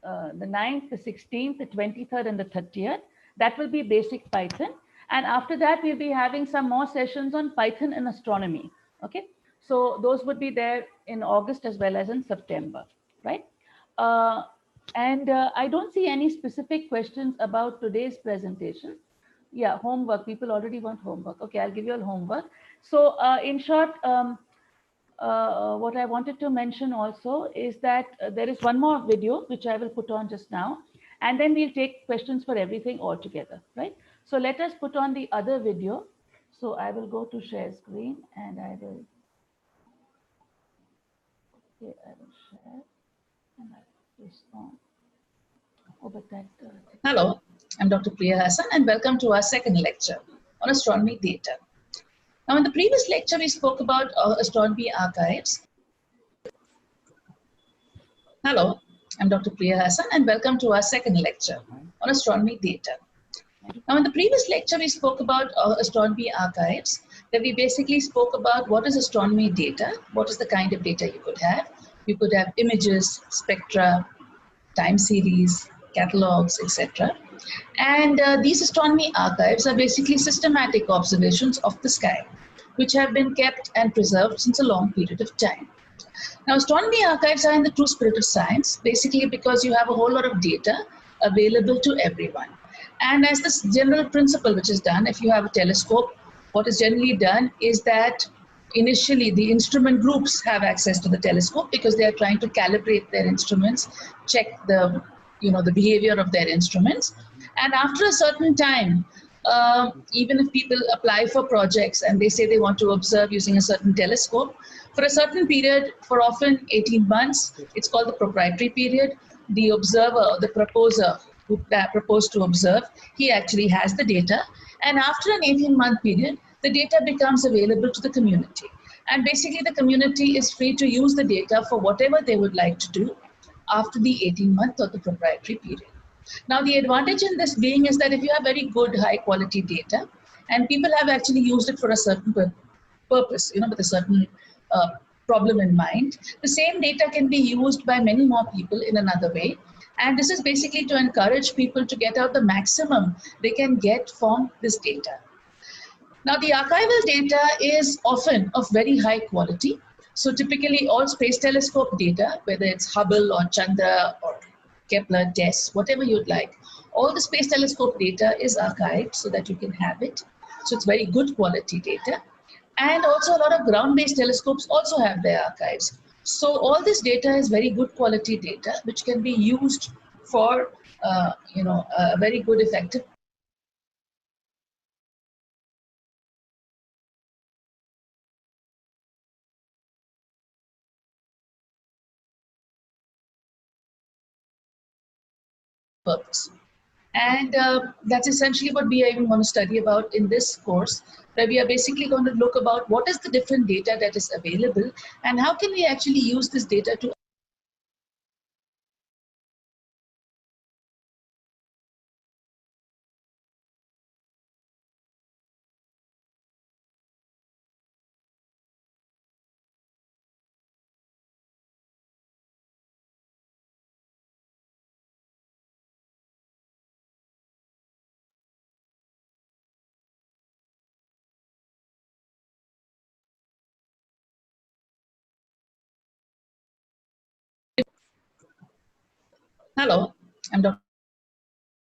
9th, the 16th, the 23rd, and the 30th. That will be basic Python. And after that, we'll be having some more sessions on Python and astronomy. Okay. So those would be there in August as well as in September, right? And I don't see any specific questions about today's presentation. Yeah, homework. People already want homework. Okay, I'll give you all homework. So in short, what I wanted to mention also is that there is one more video which I will put on just now, and then we'll take questions for everything all together, right? So let us put on the other video. So I will go to share screen and I will, okay, I will share and I will this on. Oh, but that. Hello, I'm Dr. Priya Hasan and welcome to our second lecture on astronomy data. Now, in the previous lecture, we spoke about astronomy archives. Hello, I'm Dr. Priya Hasan and welcome to our second lecture on astronomy data. Now, in the previous lecture, we spoke about astronomy archives, where we basically spoke about what is astronomy data, what is the kind of data you could have. You could have images, spectra, time series, catalogues, etc. And these astronomy archives are basically systematic observations of the sky, which have been kept and preserved since a long period of time. Now, astronomy archives are in the true spirit of science, basically because you have a whole lot of data available to everyone. And as this general principle which is done, if you have a telescope, what is generally done is that initially the instrument groups have access to the telescope because they are trying to calibrate their instruments, check the behavior of their instruments. And after a certain time, even if people apply for projects and they say they want to observe using a certain telescope, for a certain period, for often 18 months, it's called the proprietary period, the observer, the proposer who proposed to observe, he actually has the data. And after an 18-month period, the data becomes available to the community. And basically, the community is free to use the data for whatever they would like to do after the 18-month or the proprietary period. Now, the advantage in this being is that if you have very good, high-quality data, and people have actually used it for a certain purpose, with a certain problem in mind, the same data can be used by many more people in another way. And this is basically to encourage people to get out the maximum they can get from this data. Now, the archival data is often of very high quality. So typically all space telescope data, whether it's Hubble or Chandra or Kepler, TESS, whatever you'd like, all the space telescope data is archived so that you can have it. So it's very good quality data. And also a lot of ground-based telescopes also have their archives. So all this data is very good quality data, which can be used for, a very good, effective purpose. And that's essentially what we even want to study about in this course, where we are basically going to look about what is the different data that is available and how can we actually use this data to Hello, I'm Dr.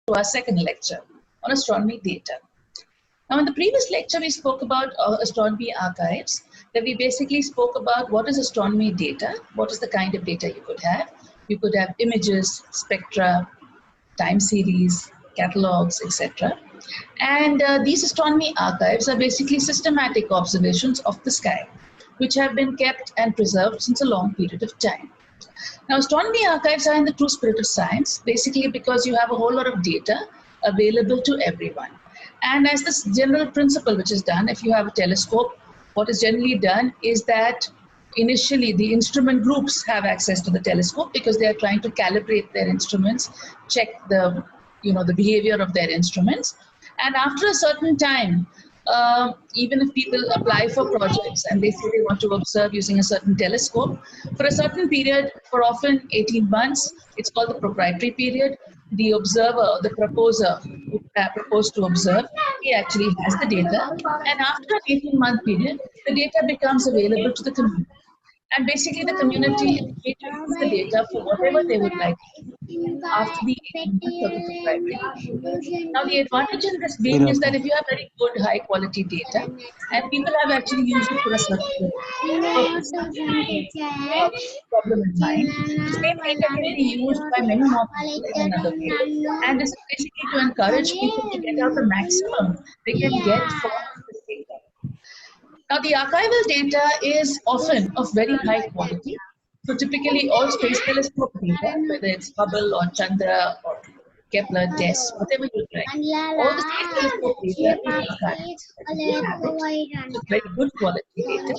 to our second lecture on astronomy data. Now, in the previous lecture, we spoke about astronomy archives, where we basically spoke about what is astronomy data, what is the kind of data you could have. You could have images, spectra, time series, catalogues, etc. And these astronomy archives are basically systematic observations of the sky, which have been kept and preserved since a long period of time. Now, astronomy archives are in the true spirit of science, basically because you have a whole lot of data available to everyone. And as this general principle which is done, if you have a telescope, what is generally done is that initially the instrument groups have access to the telescope because they are trying to calibrate their instruments, check the behavior of their instruments. And after a certain time, even if people apply for projects and they say they want to observe using a certain telescope, for a certain period, for often 18 months, it's called the proprietary period, the observer, the proposer who proposed to observe, he actually has the data. And after an 18-month period, the data becomes available to the community. And basically the community is free to use the data for whatever they would like to do after the 18 months of the primary. Now, the advantage in this being is that if you have very good, high quality data, and people have actually used it for a certain purpose, problem in mind, the same data can be used by many more people in another way. And this is basically to encourage people to get out the maximum they can get from this data. Now, the archival data is often of very high quality. So typically all space telescope data, whether it's Hubble or Chandra or Kepler, TESS, whatever you like, all the space telescope data is archived. We have it. It's very good quality data.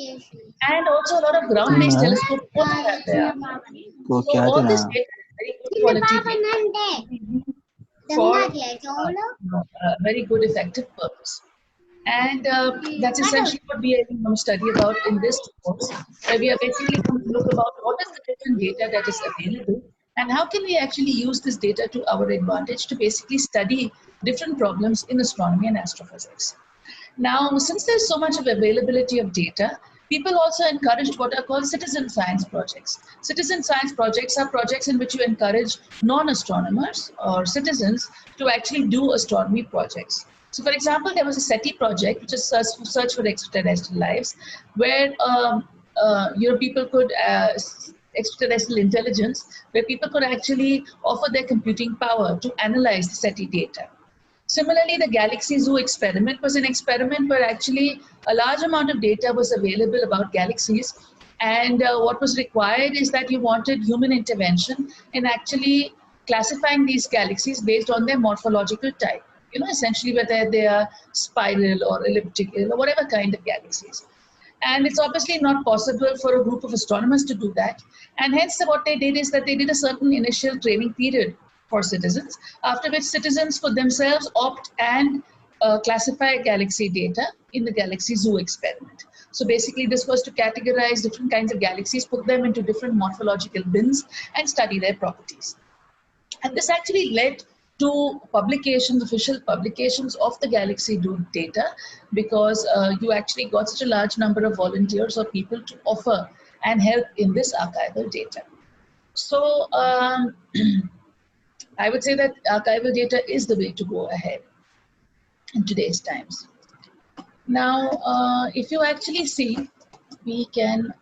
And also a lot of ground-based telescopes also have their archive. So all this data is very good quality data for a very good effective purpose. And that's essentially what we are going to study about in this course, where we are basically going to look about what is the different data that is available and how can we actually use this data to our advantage to basically study different problems in astronomy and astrophysics. Now, since there's so much of availability of data, people also encouraged what are called citizen science projects. Citizen science projects are projects in which you encourage non-astronomers or citizens to actually do astronomy projects. So, for example, there was a SETI project, which is Search for Extraterrestrial Lives, where people could extraterrestrial intelligence, where people could actually offer their computing power to analyze the SETI data. Similarly, the Galaxy Zoo experiment was an experiment where actually a large amount of data was available about galaxies, and what was required is that you wanted human intervention in actually classifying these galaxies based on their morphological type. You know, essentially whether they are spiral or elliptical or whatever kind of galaxies. And it's obviously not possible for a group of astronomers to do that. And hence what they did is that they did a certain initial training period for citizens, after which citizens for themselves opt and classify galaxy data in the Galaxy Zoo experiment. So basically this was to categorize different kinds of galaxies, put them into different morphological bins and study their properties. And this actually led to publications, official publications of the Galaxy data, because you actually got such a large number of volunteers or people to offer and help in this archival data. So I would say that archival data is the way to go ahead in today's times. Now, if you actually see, we can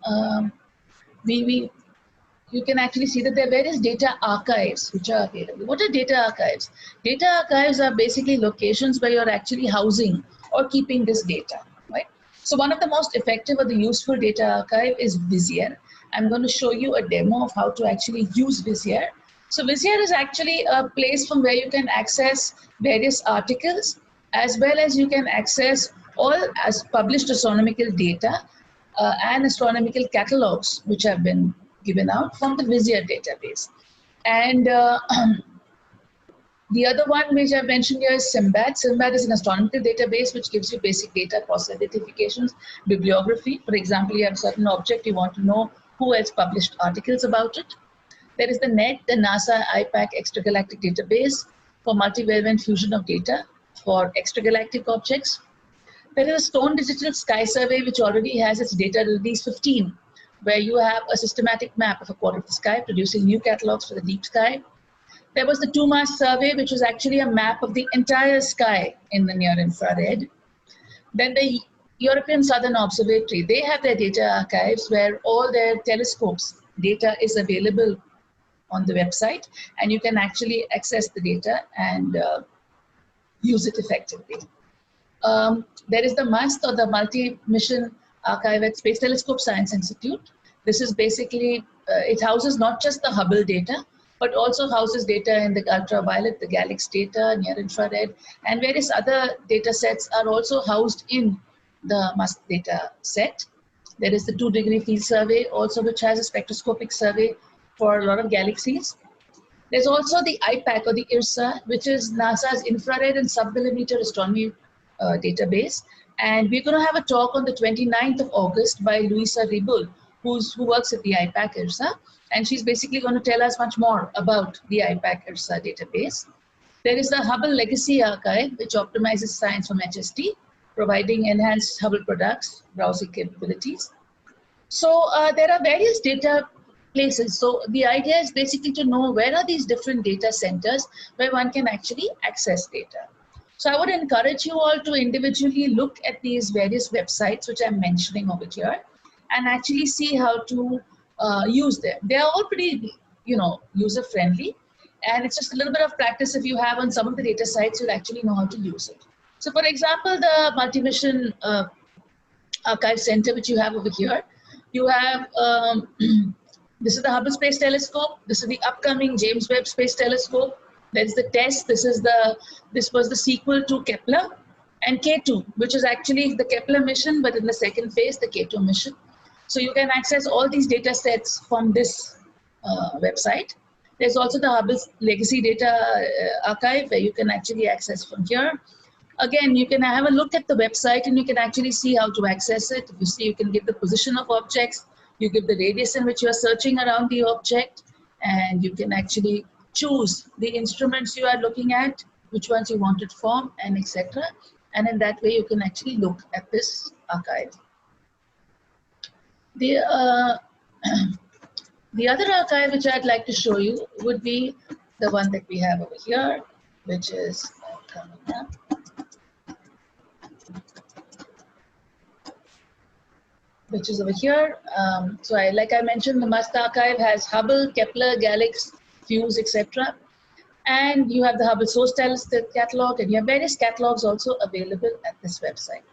you can actually see that there are various data archives which are available. What are data archives? Data archives are basically locations where you're actually housing or keeping this data, right? So one of the most effective or the useful data archive is Vizier. I'm going to show you a demo of how to actually use Vizier. So Vizier is actually a place from where you can access various articles, as well as you can access all as published astronomical data and astronomical catalogues which have been given out from the Vizier database. And the other one which I mentioned here is SIMBAD. SIMBAD is an astronomical database which gives you basic data, cross identifications, bibliography. For example, you have a certain object, you want to know who has published articles about it. There is the NET, the NASA IPAC Extragalactic Database for multivariate fusion of data for extragalactic objects. There is a Stone Digital Sky Survey which already has its data release 15, where you have a systematic map of a quarter of the sky, producing new catalogs for the deep sky. There was the 2-mass survey, which was actually a map of the entire sky in the near infrared. Then the European Southern Observatory, they have their data archives where all their telescopes data is available on the website, and you can actually access the data and use it effectively. There is the MUST, or the Multi-Mission Archive at Space Telescope Science Institute. This is basically, it houses not just the Hubble data, but also houses data in the ultraviolet, the Galaxy data, near infrared, and various other data sets are also housed in the MUST data set. There is the 2-degree field survey also, which has a spectroscopic survey for a lot of galaxies. There's also the IPAC, or the IRSA, which is NASA's infrared and sub-millimeter astronomy database. And we're going to have a talk on the 29th of August by Luisa Ribul, who works at the IPAC IRSA. And she's basically going to tell us much more about the IPAC IRSA database. There is the Hubble Legacy Archive, which optimizes science from HST, providing enhanced Hubble products, browsing capabilities. So there are various data places. So the idea is basically to know where are these different data centers where one can actually access data. So I would encourage you all to individually look at these various websites which I'm mentioning over here and actually see how to use them. They are all pretty, user friendly, and it's just a little bit of practice. If you have on some of the data sites, you'll actually know how to use it. So for example, the Multivision Archive Center, which you have over here, you have, this is the Hubble Space Telescope, this is the upcoming James Webb Space Telescope, that's the TESS, this was the sequel to Kepler, and K2, which is actually the Kepler mission, but in the second phase, the K2 mission. So you can access all these data sets from this website. There's also the Hubble Legacy Data Archive, where you can actually access from here. Again, you can have a look at the website and you can actually see how to access it. You see, you can give the position of objects, you give the radius in which you are searching around the object, and you can actually choose the instruments you are looking at, which ones you want it from, and etc. And in that way, you can actually look at this archive. The other archive which I'd like to show you would be the one that we have over here, which is coming up. Which is over here. Like I mentioned, the MUST archive has Hubble, Kepler, Galaxy, Fuse, etc. And you have the Hubble Source Telescope catalog, and you have various catalogs also available at this website.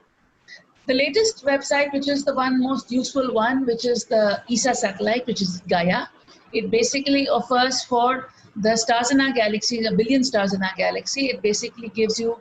The latest website, which is the most useful one, which is the ESA satellite, which is Gaia. It basically offers for the stars in our galaxy, a billion stars in our galaxy. It basically gives you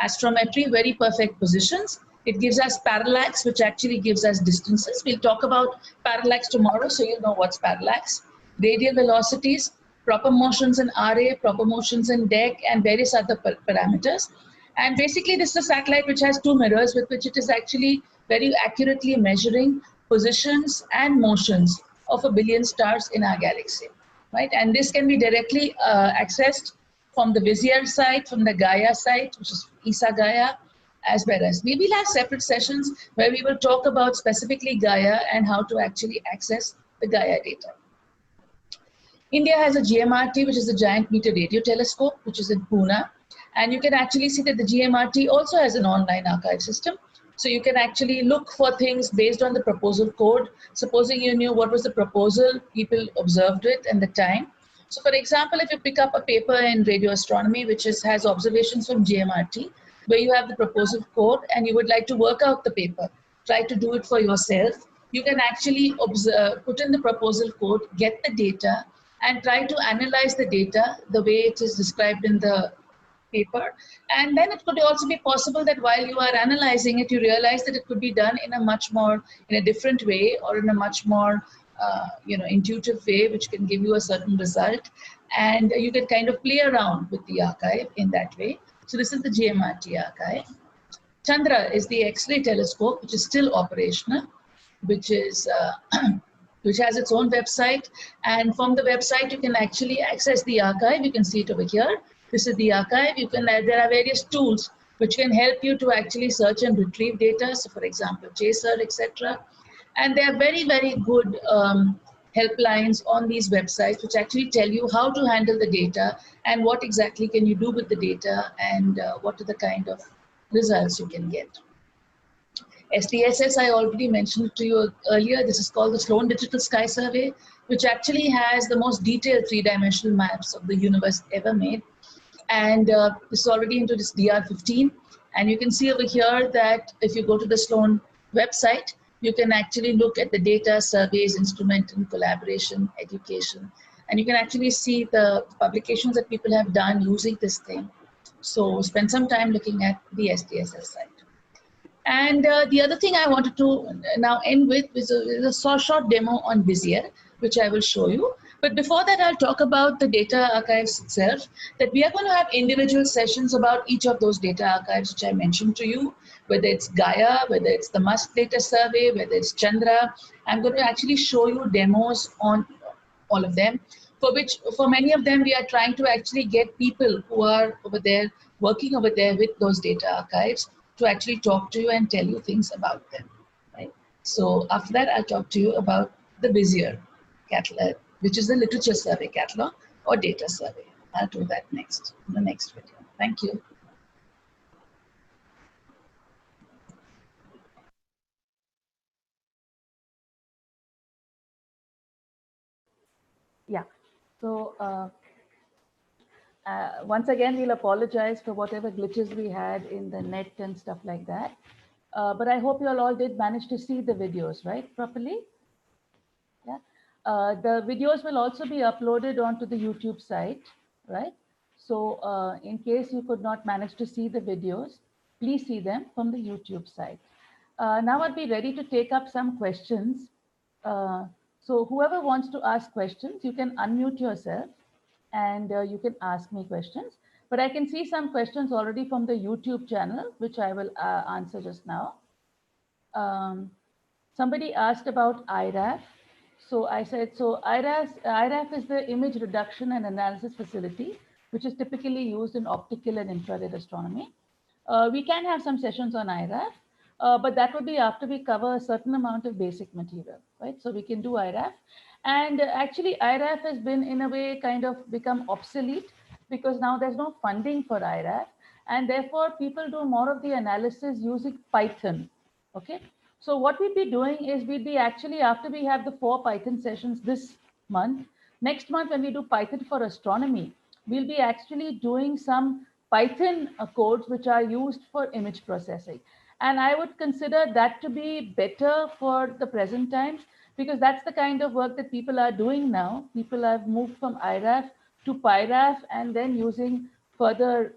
astrometry, very perfect positions. It gives us parallax, which actually gives us distances. We'll talk about parallax tomorrow, so you'll know what's parallax. Radial velocities, proper motions in RA, proper motions in DEC, and various other parameters. And basically, this is a satellite which has two mirrors with which it is actually very accurately measuring positions and motions of a billion stars in our galaxy, right? And this can be directly accessed from the Vizier site, from the Gaia site, which is ESA Gaia, as well as we will have separate sessions where we will talk about specifically Gaia and how to actually access the Gaia data. India has a GMRT, which is the Giant Meter Radio Telescope, which is in Pune. And you can actually see that the GMRT also has an online archive system. So you can actually look for things based on the proposal code. Supposing you knew what was the proposal, people observed it and the time. So for example, if you pick up a paper in radio astronomy, which has observations from GMRT, where you have the proposal code and you would like to work out the paper, try to do it for yourself, you can actually put in the proposal code, get the data, and try to analyze the data the way it is described in the paper. And then it could also be possible that while you are analyzing it, you realize that it could be done in a different way, or in a much more intuitive way, which can give you a certain result. And you can kind of play around with the archive in that way. So this is the GMRT archive. Chandra is the X-ray telescope, which is still operational, which has its own website. And from the website, you can actually access the archive. You can see it over here. This is the archive. There are various tools which can help you to actually search and retrieve data. So for example, JSER, etc. And there are very, very good helplines on these websites which actually tell you how to handle the data and what exactly can you do with the data, and what are the kind of results you can get. SDSS, I already mentioned to you earlier. This is called the Sloan Digital Sky Survey, which actually has the most detailed three-dimensional maps of the universe ever made. And this is already into this DR15. And you can see over here that if you go to the Sloan website, you can actually look at the data, surveys, instrument, and collaboration, education. And you can actually see the publications that people have done using this thing. So spend some time looking at the SDSS site. And the other thing I wanted to now end with is a short demo on Vizier, which I will show you. But before that, I'll talk about the data archives itself, that we are going to have individual sessions about each of those data archives, which I mentioned to you, whether it's Gaia, whether it's the MUST data survey, whether it's Chandra. I'm going to actually show you demos on all of them, for many of them, we are trying to actually get people who are over there, working over there with those data archives, to actually talk to you and tell you things about them, right? So after that, I'll talk to you about the Vizier which is the literature survey catalog or data survey. I'll do that next, in the next video. Thank you. Yeah. So once again, we'll apologize for whatever glitches we had in the net and stuff like that. But I hope you all did manage to see the videos, right, properly? Yeah. The videos will also be uploaded onto the YouTube site, right? So in case you could not manage to see the videos, please see them from the YouTube site. Now I'll be ready to take up some questions. So whoever wants to ask questions, you can unmute yourself and you can ask me questions. But I can see some questions already from the YouTube channel, which I will answer just now. Somebody asked about IRAF. So I said, so IRAF is the image reduction and analysis facility, which is typically used in optical and infrared astronomy. We can have some sessions on IRAF, but that would be after we cover a certain amount of basic material, right? So we can do IRAF. And actually IRAF has been in a way kind of become obsolete because now there's no funding for IRAF. And therefore people do more of the analysis using Python, okay? So what we'd be doing is we'd be actually, after we have the 4 Python sessions this month, next month when we do Python for astronomy, we'll be actually doing some Python codes which are used for image processing. And I would consider that to be better for the present times because that's the kind of work that people are doing now. People have moved from IRAF to PyRAF and then using further,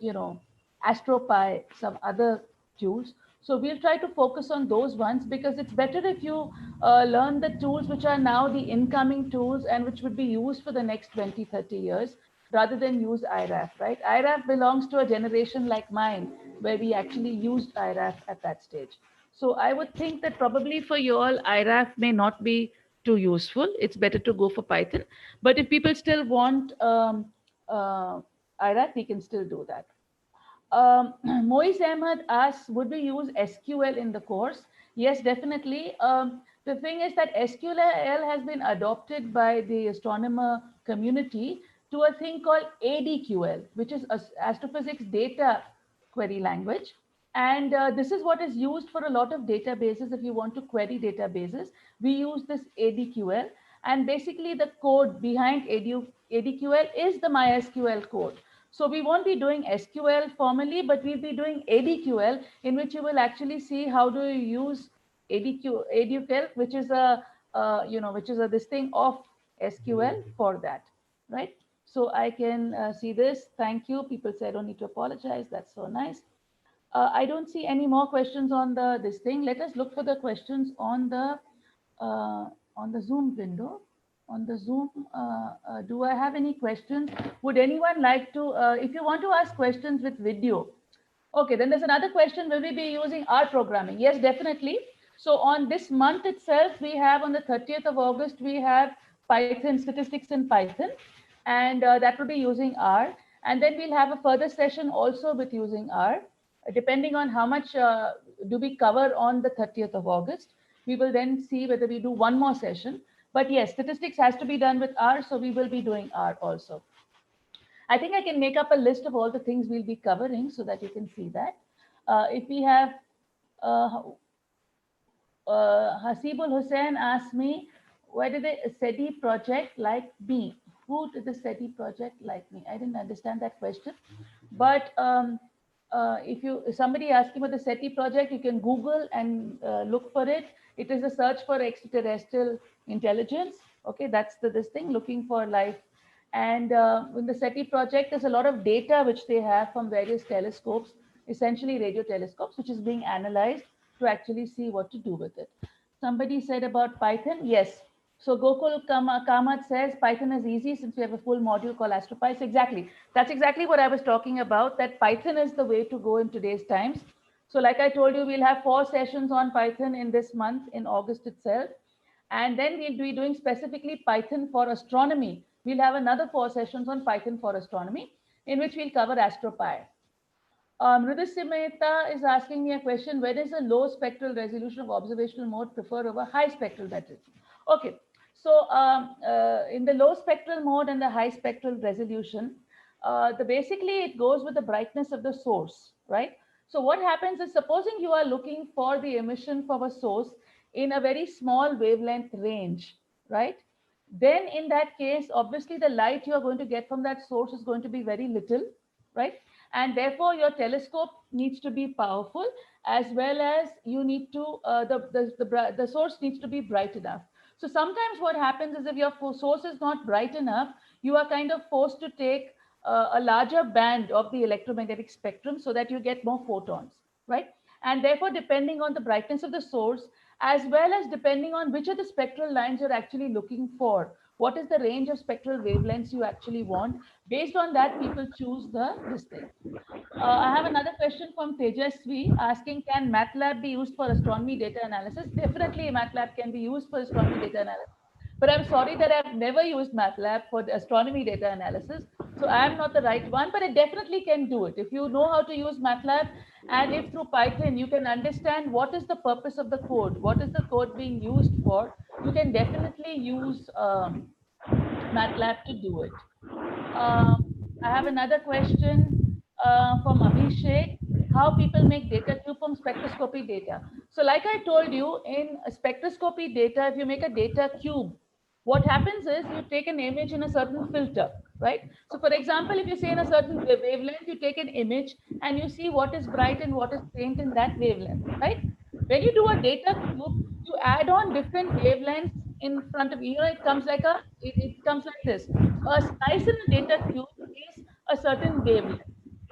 AstroPy, some other tools. So we'll try to focus on those ones because it's better if you learn the tools which are now the incoming tools and which would be used for the next 20, 30 years rather than use IRAF, right? IRAF belongs to a generation like mine where we actually used IRAF at that stage. So I would think that probably for you all, IRAF may not be too useful. It's better to go for Python. But if people still want IRAF, we can still do that. Moise Ahmed asks, would we use SQL in the course? Yes, definitely. The thing is that SQL has been adopted by the astronomer community to a thing called ADQL, which is Astrophysics Data Query Language. And this is what is used for a lot of databases. If you want to query databases, we use this ADQL. And basically the code behind ADQL is the MySQL code. So we won't be doing SQL formally, but we'll be doing ADQL, in which you will actually see how do you use ADQL, which is this thing of SQL for that, right? So I can see this. Thank you. People say I don't need to apologize. That's so nice. I don't see any more questions on this thing. Let us look for the questions on the Zoom window. On the Zoom, do I have any questions? Would anyone like to, if you want to ask questions with video? Okay, then there's another question, will we be using R programming? Yes, definitely. So on this month itself, we have on the 30th of August, we have Python, statistics in Python, and that will be using R. And then we'll have a further session also with using R, depending on how much do we cover on the 30th of August. We will then see whether we do one more session. But yes, statistics has to be done with R, so we will be doing R also. I think I can make up a list of all the things we'll be covering so that you can see that. If we have Hasibul Hussain asked me, why did the SETI project like me? Who did the SETI project like me? I didn't understand that question. But if somebody asking about the SETI project, you can Google and look for it. It is a search for extraterrestrial intelligence. Okay, that's this thing, looking for life. And in the SETI project, there's a lot of data which they have from various telescopes, essentially radio telescopes, which is being analyzed to actually see what to do with it. Somebody said about Python. Yes. So Gokul Kamat says Python is easy since we have a full module called AstroPy. So exactly. That's exactly what I was talking about, that Python is the way to go in today's times. So like I told you, we'll have 4 sessions on Python in this month, in August itself. And then we'll be doing specifically Python for astronomy. We'll have another 4 sessions on Python for astronomy, in which we'll cover AstroPy. Mridusya Mehta is asking me a question, when is a low spectral resolution of observational mode preferred over high spectral metrics? Okay, So in the low spectral mode and the high spectral resolution, basically it goes with the brightness of the source, right? So what happens is, supposing you are looking for the emission from a source in a very small wavelength range, right? Then in that case, obviously the light you are going to get from that source is going to be very little, right? And therefore your telescope needs to be powerful, as well as you need to, the source needs to be bright enough. So sometimes what happens is, if your source is not bright enough, you are kind of forced to take a larger band of the electromagnetic spectrum so that you get more photons, right? And therefore, depending on the brightness of the source, as well as depending on which of the spectral lines you're actually looking for, what is the range of spectral wavelengths you actually want, based on that, people choose this thing. I have another question from Tejasvi asking, can MATLAB be used for astronomy data analysis? Definitely, MATLAB can be used for astronomy data analysis. But I'm sorry that I've never used MATLAB for the astronomy data analysis. So I'm not the right one, but it definitely can do it. If you know how to use MATLAB, and if through Python you can understand what is the purpose of the code, what is the code being used for, you can definitely use MATLAB to do it. I have another question from Abhishek. How people make data cube from spectroscopy data. So like I told you, in spectroscopy data, if you make a data cube, what happens is you take an image in a certain filter, right? So for example, if you say in a certain wavelength, you take an image and you see what is bright and what is faint in that wavelength, right? When you do a data cube, you add on different wavelengths in front of you. You know, it comes like this. A slice in a data cube is a certain wavelength,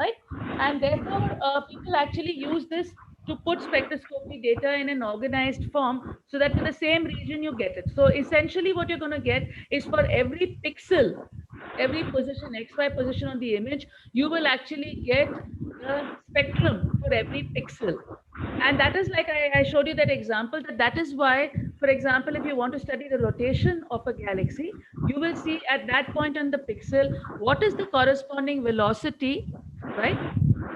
right? And therefore, people actually use this to put spectroscopy data in an organized form, so that for the same region you get it. So essentially what you're going to get is, for every pixel, every position, XY position on the image, you will actually get the spectrum for every pixel. And that is, like I showed you that example, that is why, for example, if you want to study the rotation of a galaxy, you will see at that point on the pixel, what is the corresponding velocity, right?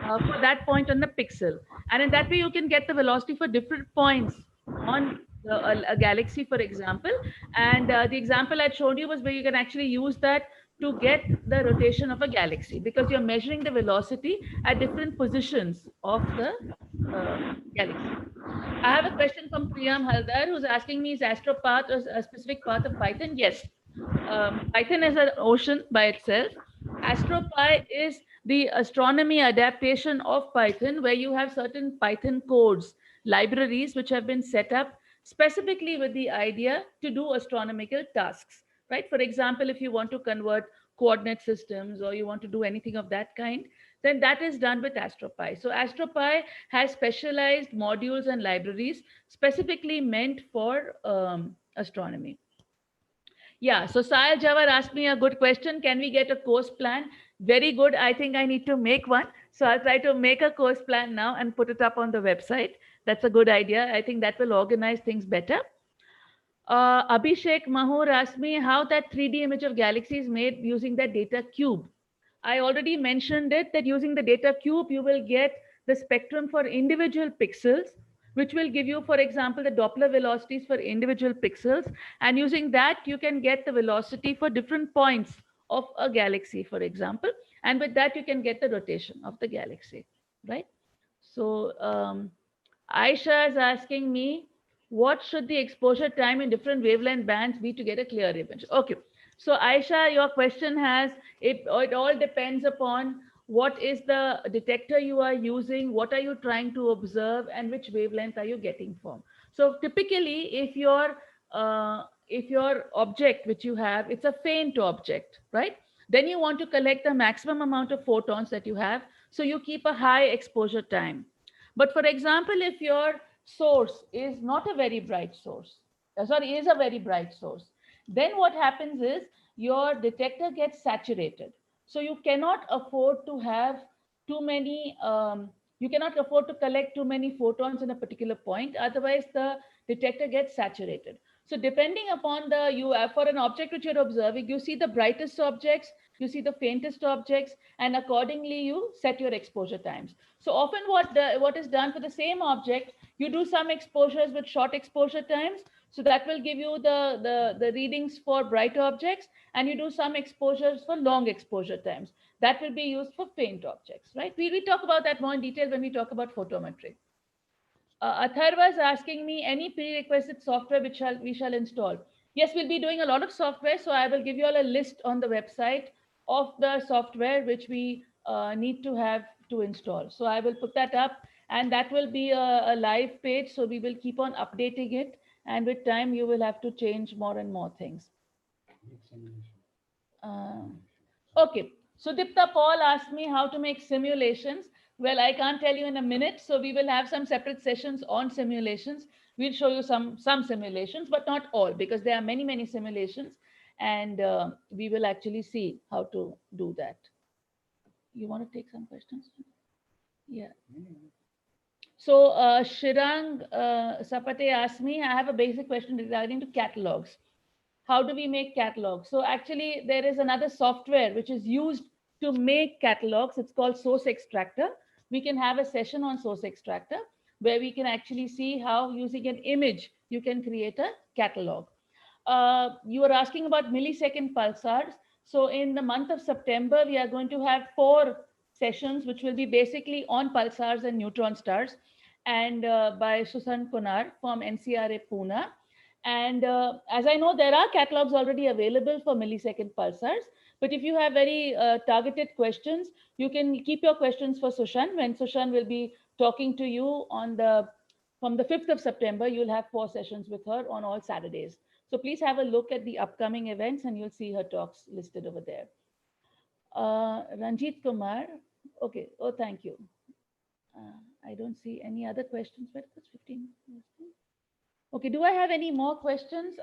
For that point on the pixel. And in that way, you can get the velocity for different points on a galaxy, for example. And the example I showed you was where you can actually use that to get the rotation of a galaxy, because you're measuring the velocity at different positions of the galaxy. I have a question from Priyam Haldar, who's asking me, is AstroPath a specific path of Python? Yes. Python is an ocean by itself. AstroPy is the astronomy adaptation of Python, where you have certain Python codes, libraries, which have been set up specifically with the idea to do astronomical tasks, right? For example, if you want to convert coordinate systems, or you want to do anything of that kind, then that is done with AstroPy. So AstroPy has specialized modules and libraries specifically meant for astronomy. Yeah, so Sahil Jawar asked me a good question. Can we get a course plan? Very good. I think I need to make one. So I'll try to make a course plan now and put it up on the website. That's a good idea. I think that will organize things better. Abhishek Mahur asked me how that 3D image of galaxy is made using the data cube. I already mentioned it, that using the data cube, you will get the spectrum for individual pixels, which will give you, for example, the Doppler velocities for individual pixels. And using that, you can get the velocity for different points of a galaxy, for example. And with that, you can get the rotation of the galaxy, right? So Aisha is asking me, what should the exposure time in different wavelength bands be to get a clear image? Okay. So Aisha, your question has, it all depends upon what is the detector you are using, what are you trying to observe, and which wavelength are you getting from. So typically, if your object which you have, it's a faint object, right? Then you want to collect the maximum amount of photons that you have. So you keep a high exposure time. But for example, if your source is not a very bright source, is a very bright source, then what happens is your detector gets saturated. So you cannot afford to have too many, you cannot afford to collect too many photons in a particular point. Otherwise, the detector gets saturated. So depending upon for an object which you're observing, you see the brightest objects, you see the faintest objects, and accordingly you set your exposure times. So often what is done for the same object, you do some exposures with short exposure times. So that will give you the readings for bright objects, and you do some exposures for long exposure times. That will be used for faint objects, right? We talk about that more in detail when we talk about photometry. Atharva is asking me any prerequisite software which we shall install. Yes, we'll be doing a lot of software, so I will give you all a list on the website of the software which we need to have to install. So I will put that up, and that will be a live page. So we will keep on updating it, and with time you will have to change more and more things. Uh, okay, so Dipta Paul asked me how to make simulations. Well, I can't tell you in a minute, so we will have some separate sessions on simulations. We'll show you some simulations, but not all, because there are many simulations, and we will actually see how to do that. You want to take some questions? Yeah. So Shirang Sapate asked me, I have a basic question regarding to catalogs. How do we make catalogs? So actually there is another software which is used to make catalogs. It's called Source Extractor. We can have a session on Source Extractor where we can actually see how using an image you can create a catalog. You were asking about millisecond pulsars. So in the month of September, we are going to have 4 sessions, which will be basically on pulsars and neutron stars, and by Susan Konar from NCRA Pune. And as I know, there are catalogs already available for millisecond pulsars. But if you have very targeted questions, you can keep your questions for Sushan. When Sushan will be talking to you on the from the 5th of September, you'll have 4 sessions with her on all Saturdays. So please have a look at the upcoming events and you'll see her talks listed over there. Ranjit Kumar. Okay. Oh, thank you. I don't see any other questions. But it's 15. Okay. Do I have any more questions?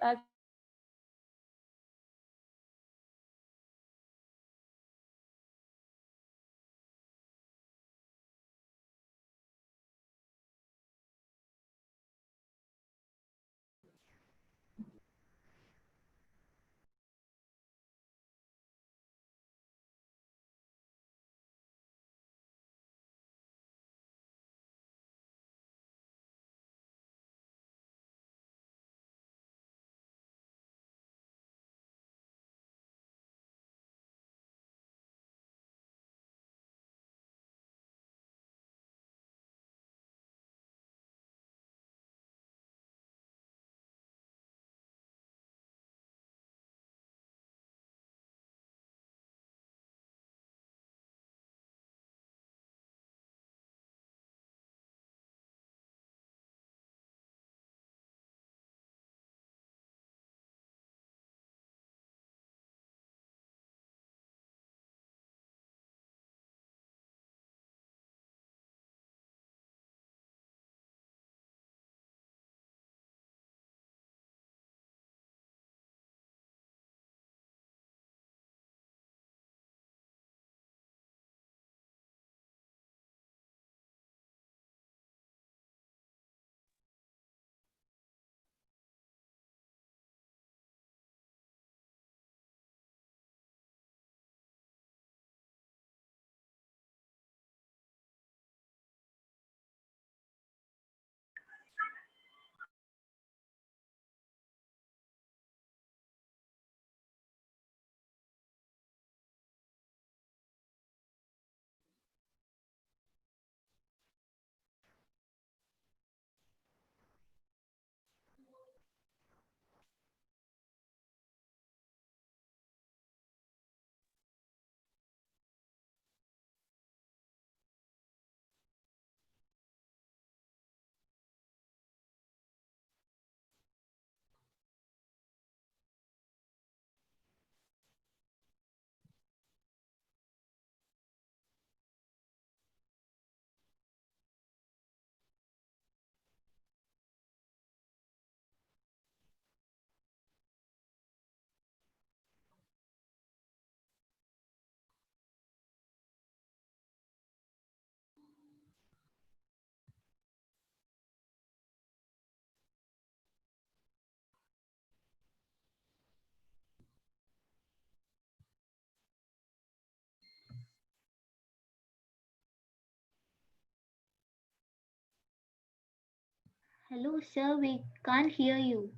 Hello, sir, we can't hear you.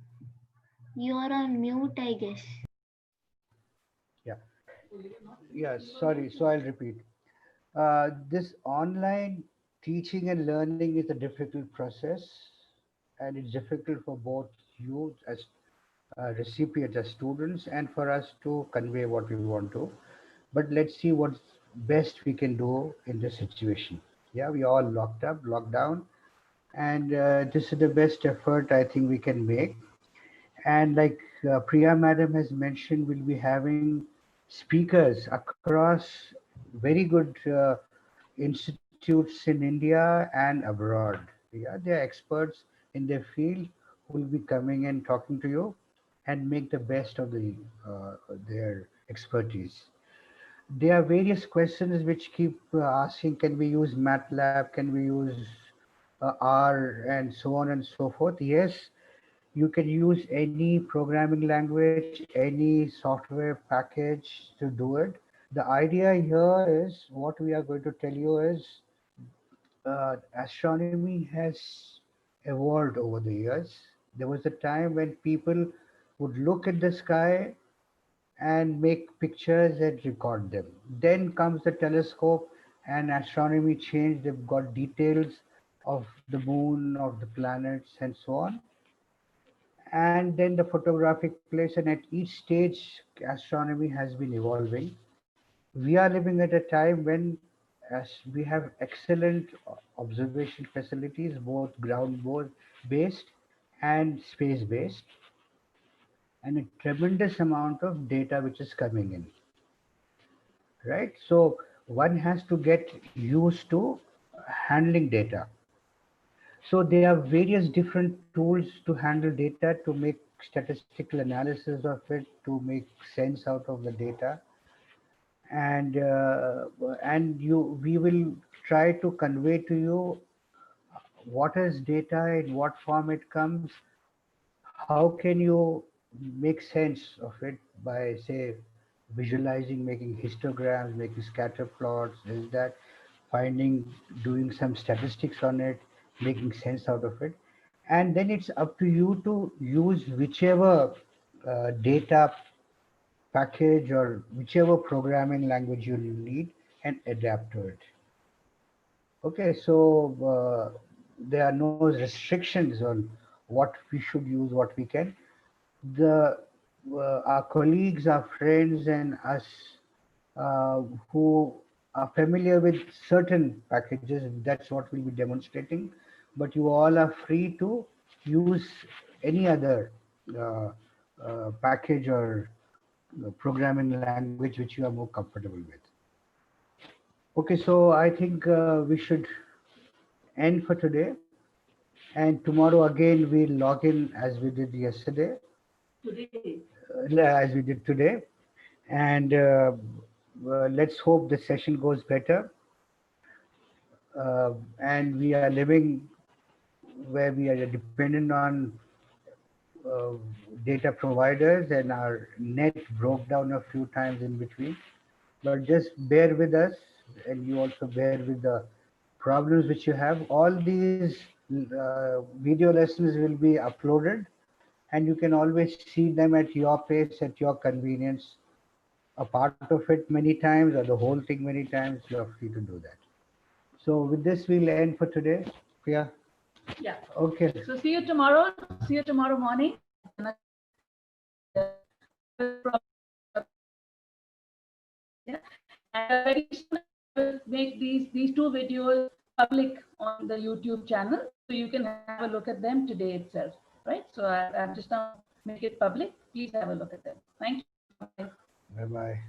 You are on mute, I guess. Yeah. Yeah, sorry. So I'll repeat. This online teaching and learning is a difficult process, and it's difficult for both you as recipients, as students, and for us to convey what we want to. But let's see what's best we can do in this situation. Yeah, we all locked up, locked down, and this is the best effort I think we can make. And like Priya Madam has mentioned, we'll be having speakers across very good institutes in India and abroad. Yeah, they are experts in their field who will be coming and talking to you and make the best of their expertise. There are various questions which keep asking, can we use MATLAB, can we use R, and so on and so forth. Yes, you can use any programming language, any software package to do it. The idea here is what we are going to tell you is astronomy has evolved over the years. There was a time when people would look at the sky and make pictures and record them. Then comes the telescope and astronomy changed. They've got details of the moon, of the planets, and so on. And then the photographic place, and at each stage astronomy has been evolving. We are living at a time when as we have excellent observation facilities, both ground based and space based, and a tremendous amount of data which is coming in, right? So one has to get used to handling data. So there are various different tools to handle data, to make statistical analysis of it, to make sense out of the data, and we will try to convey to you what is data, in what form it comes, how can you make sense of it by, say, visualizing, making histograms, making scatter plots, is that finding, doing some statistics on it, making sense out of it. And then it's up to you to use whichever data package or whichever programming language you need and adapt to it. Okay, so there are no restrictions on what we should use, what we can. The Our colleagues, our friends, and us who are familiar with certain packages, that's what we'll be demonstrating. But you all are free to use any other uh, package or programming language which you are more comfortable with. Okay, so I think we should end for today. And tomorrow again, we'll log in as we did yesterday, as we did today. And let's hope the session goes better. And we are living where we are dependent on uh, data providers, and our net broke down a few times in between. But just bear with us, and you also bear with the problems which you have. All these video lessons will be uploaded, and you can always see them at your pace, at your convenience. A part of it many times or the whole thing many times, you are free to do that. So with this, we'll end for today. Priya? Yeah. Okay. So see you tomorrow. See you tomorrow morning. Yeah. And very soon we'll make these two videos public on the YouTube channel, so you can have a look at them today itself. Right. So I've just now make it public. Please have a look at them. Thank you. Bye. Bye-bye.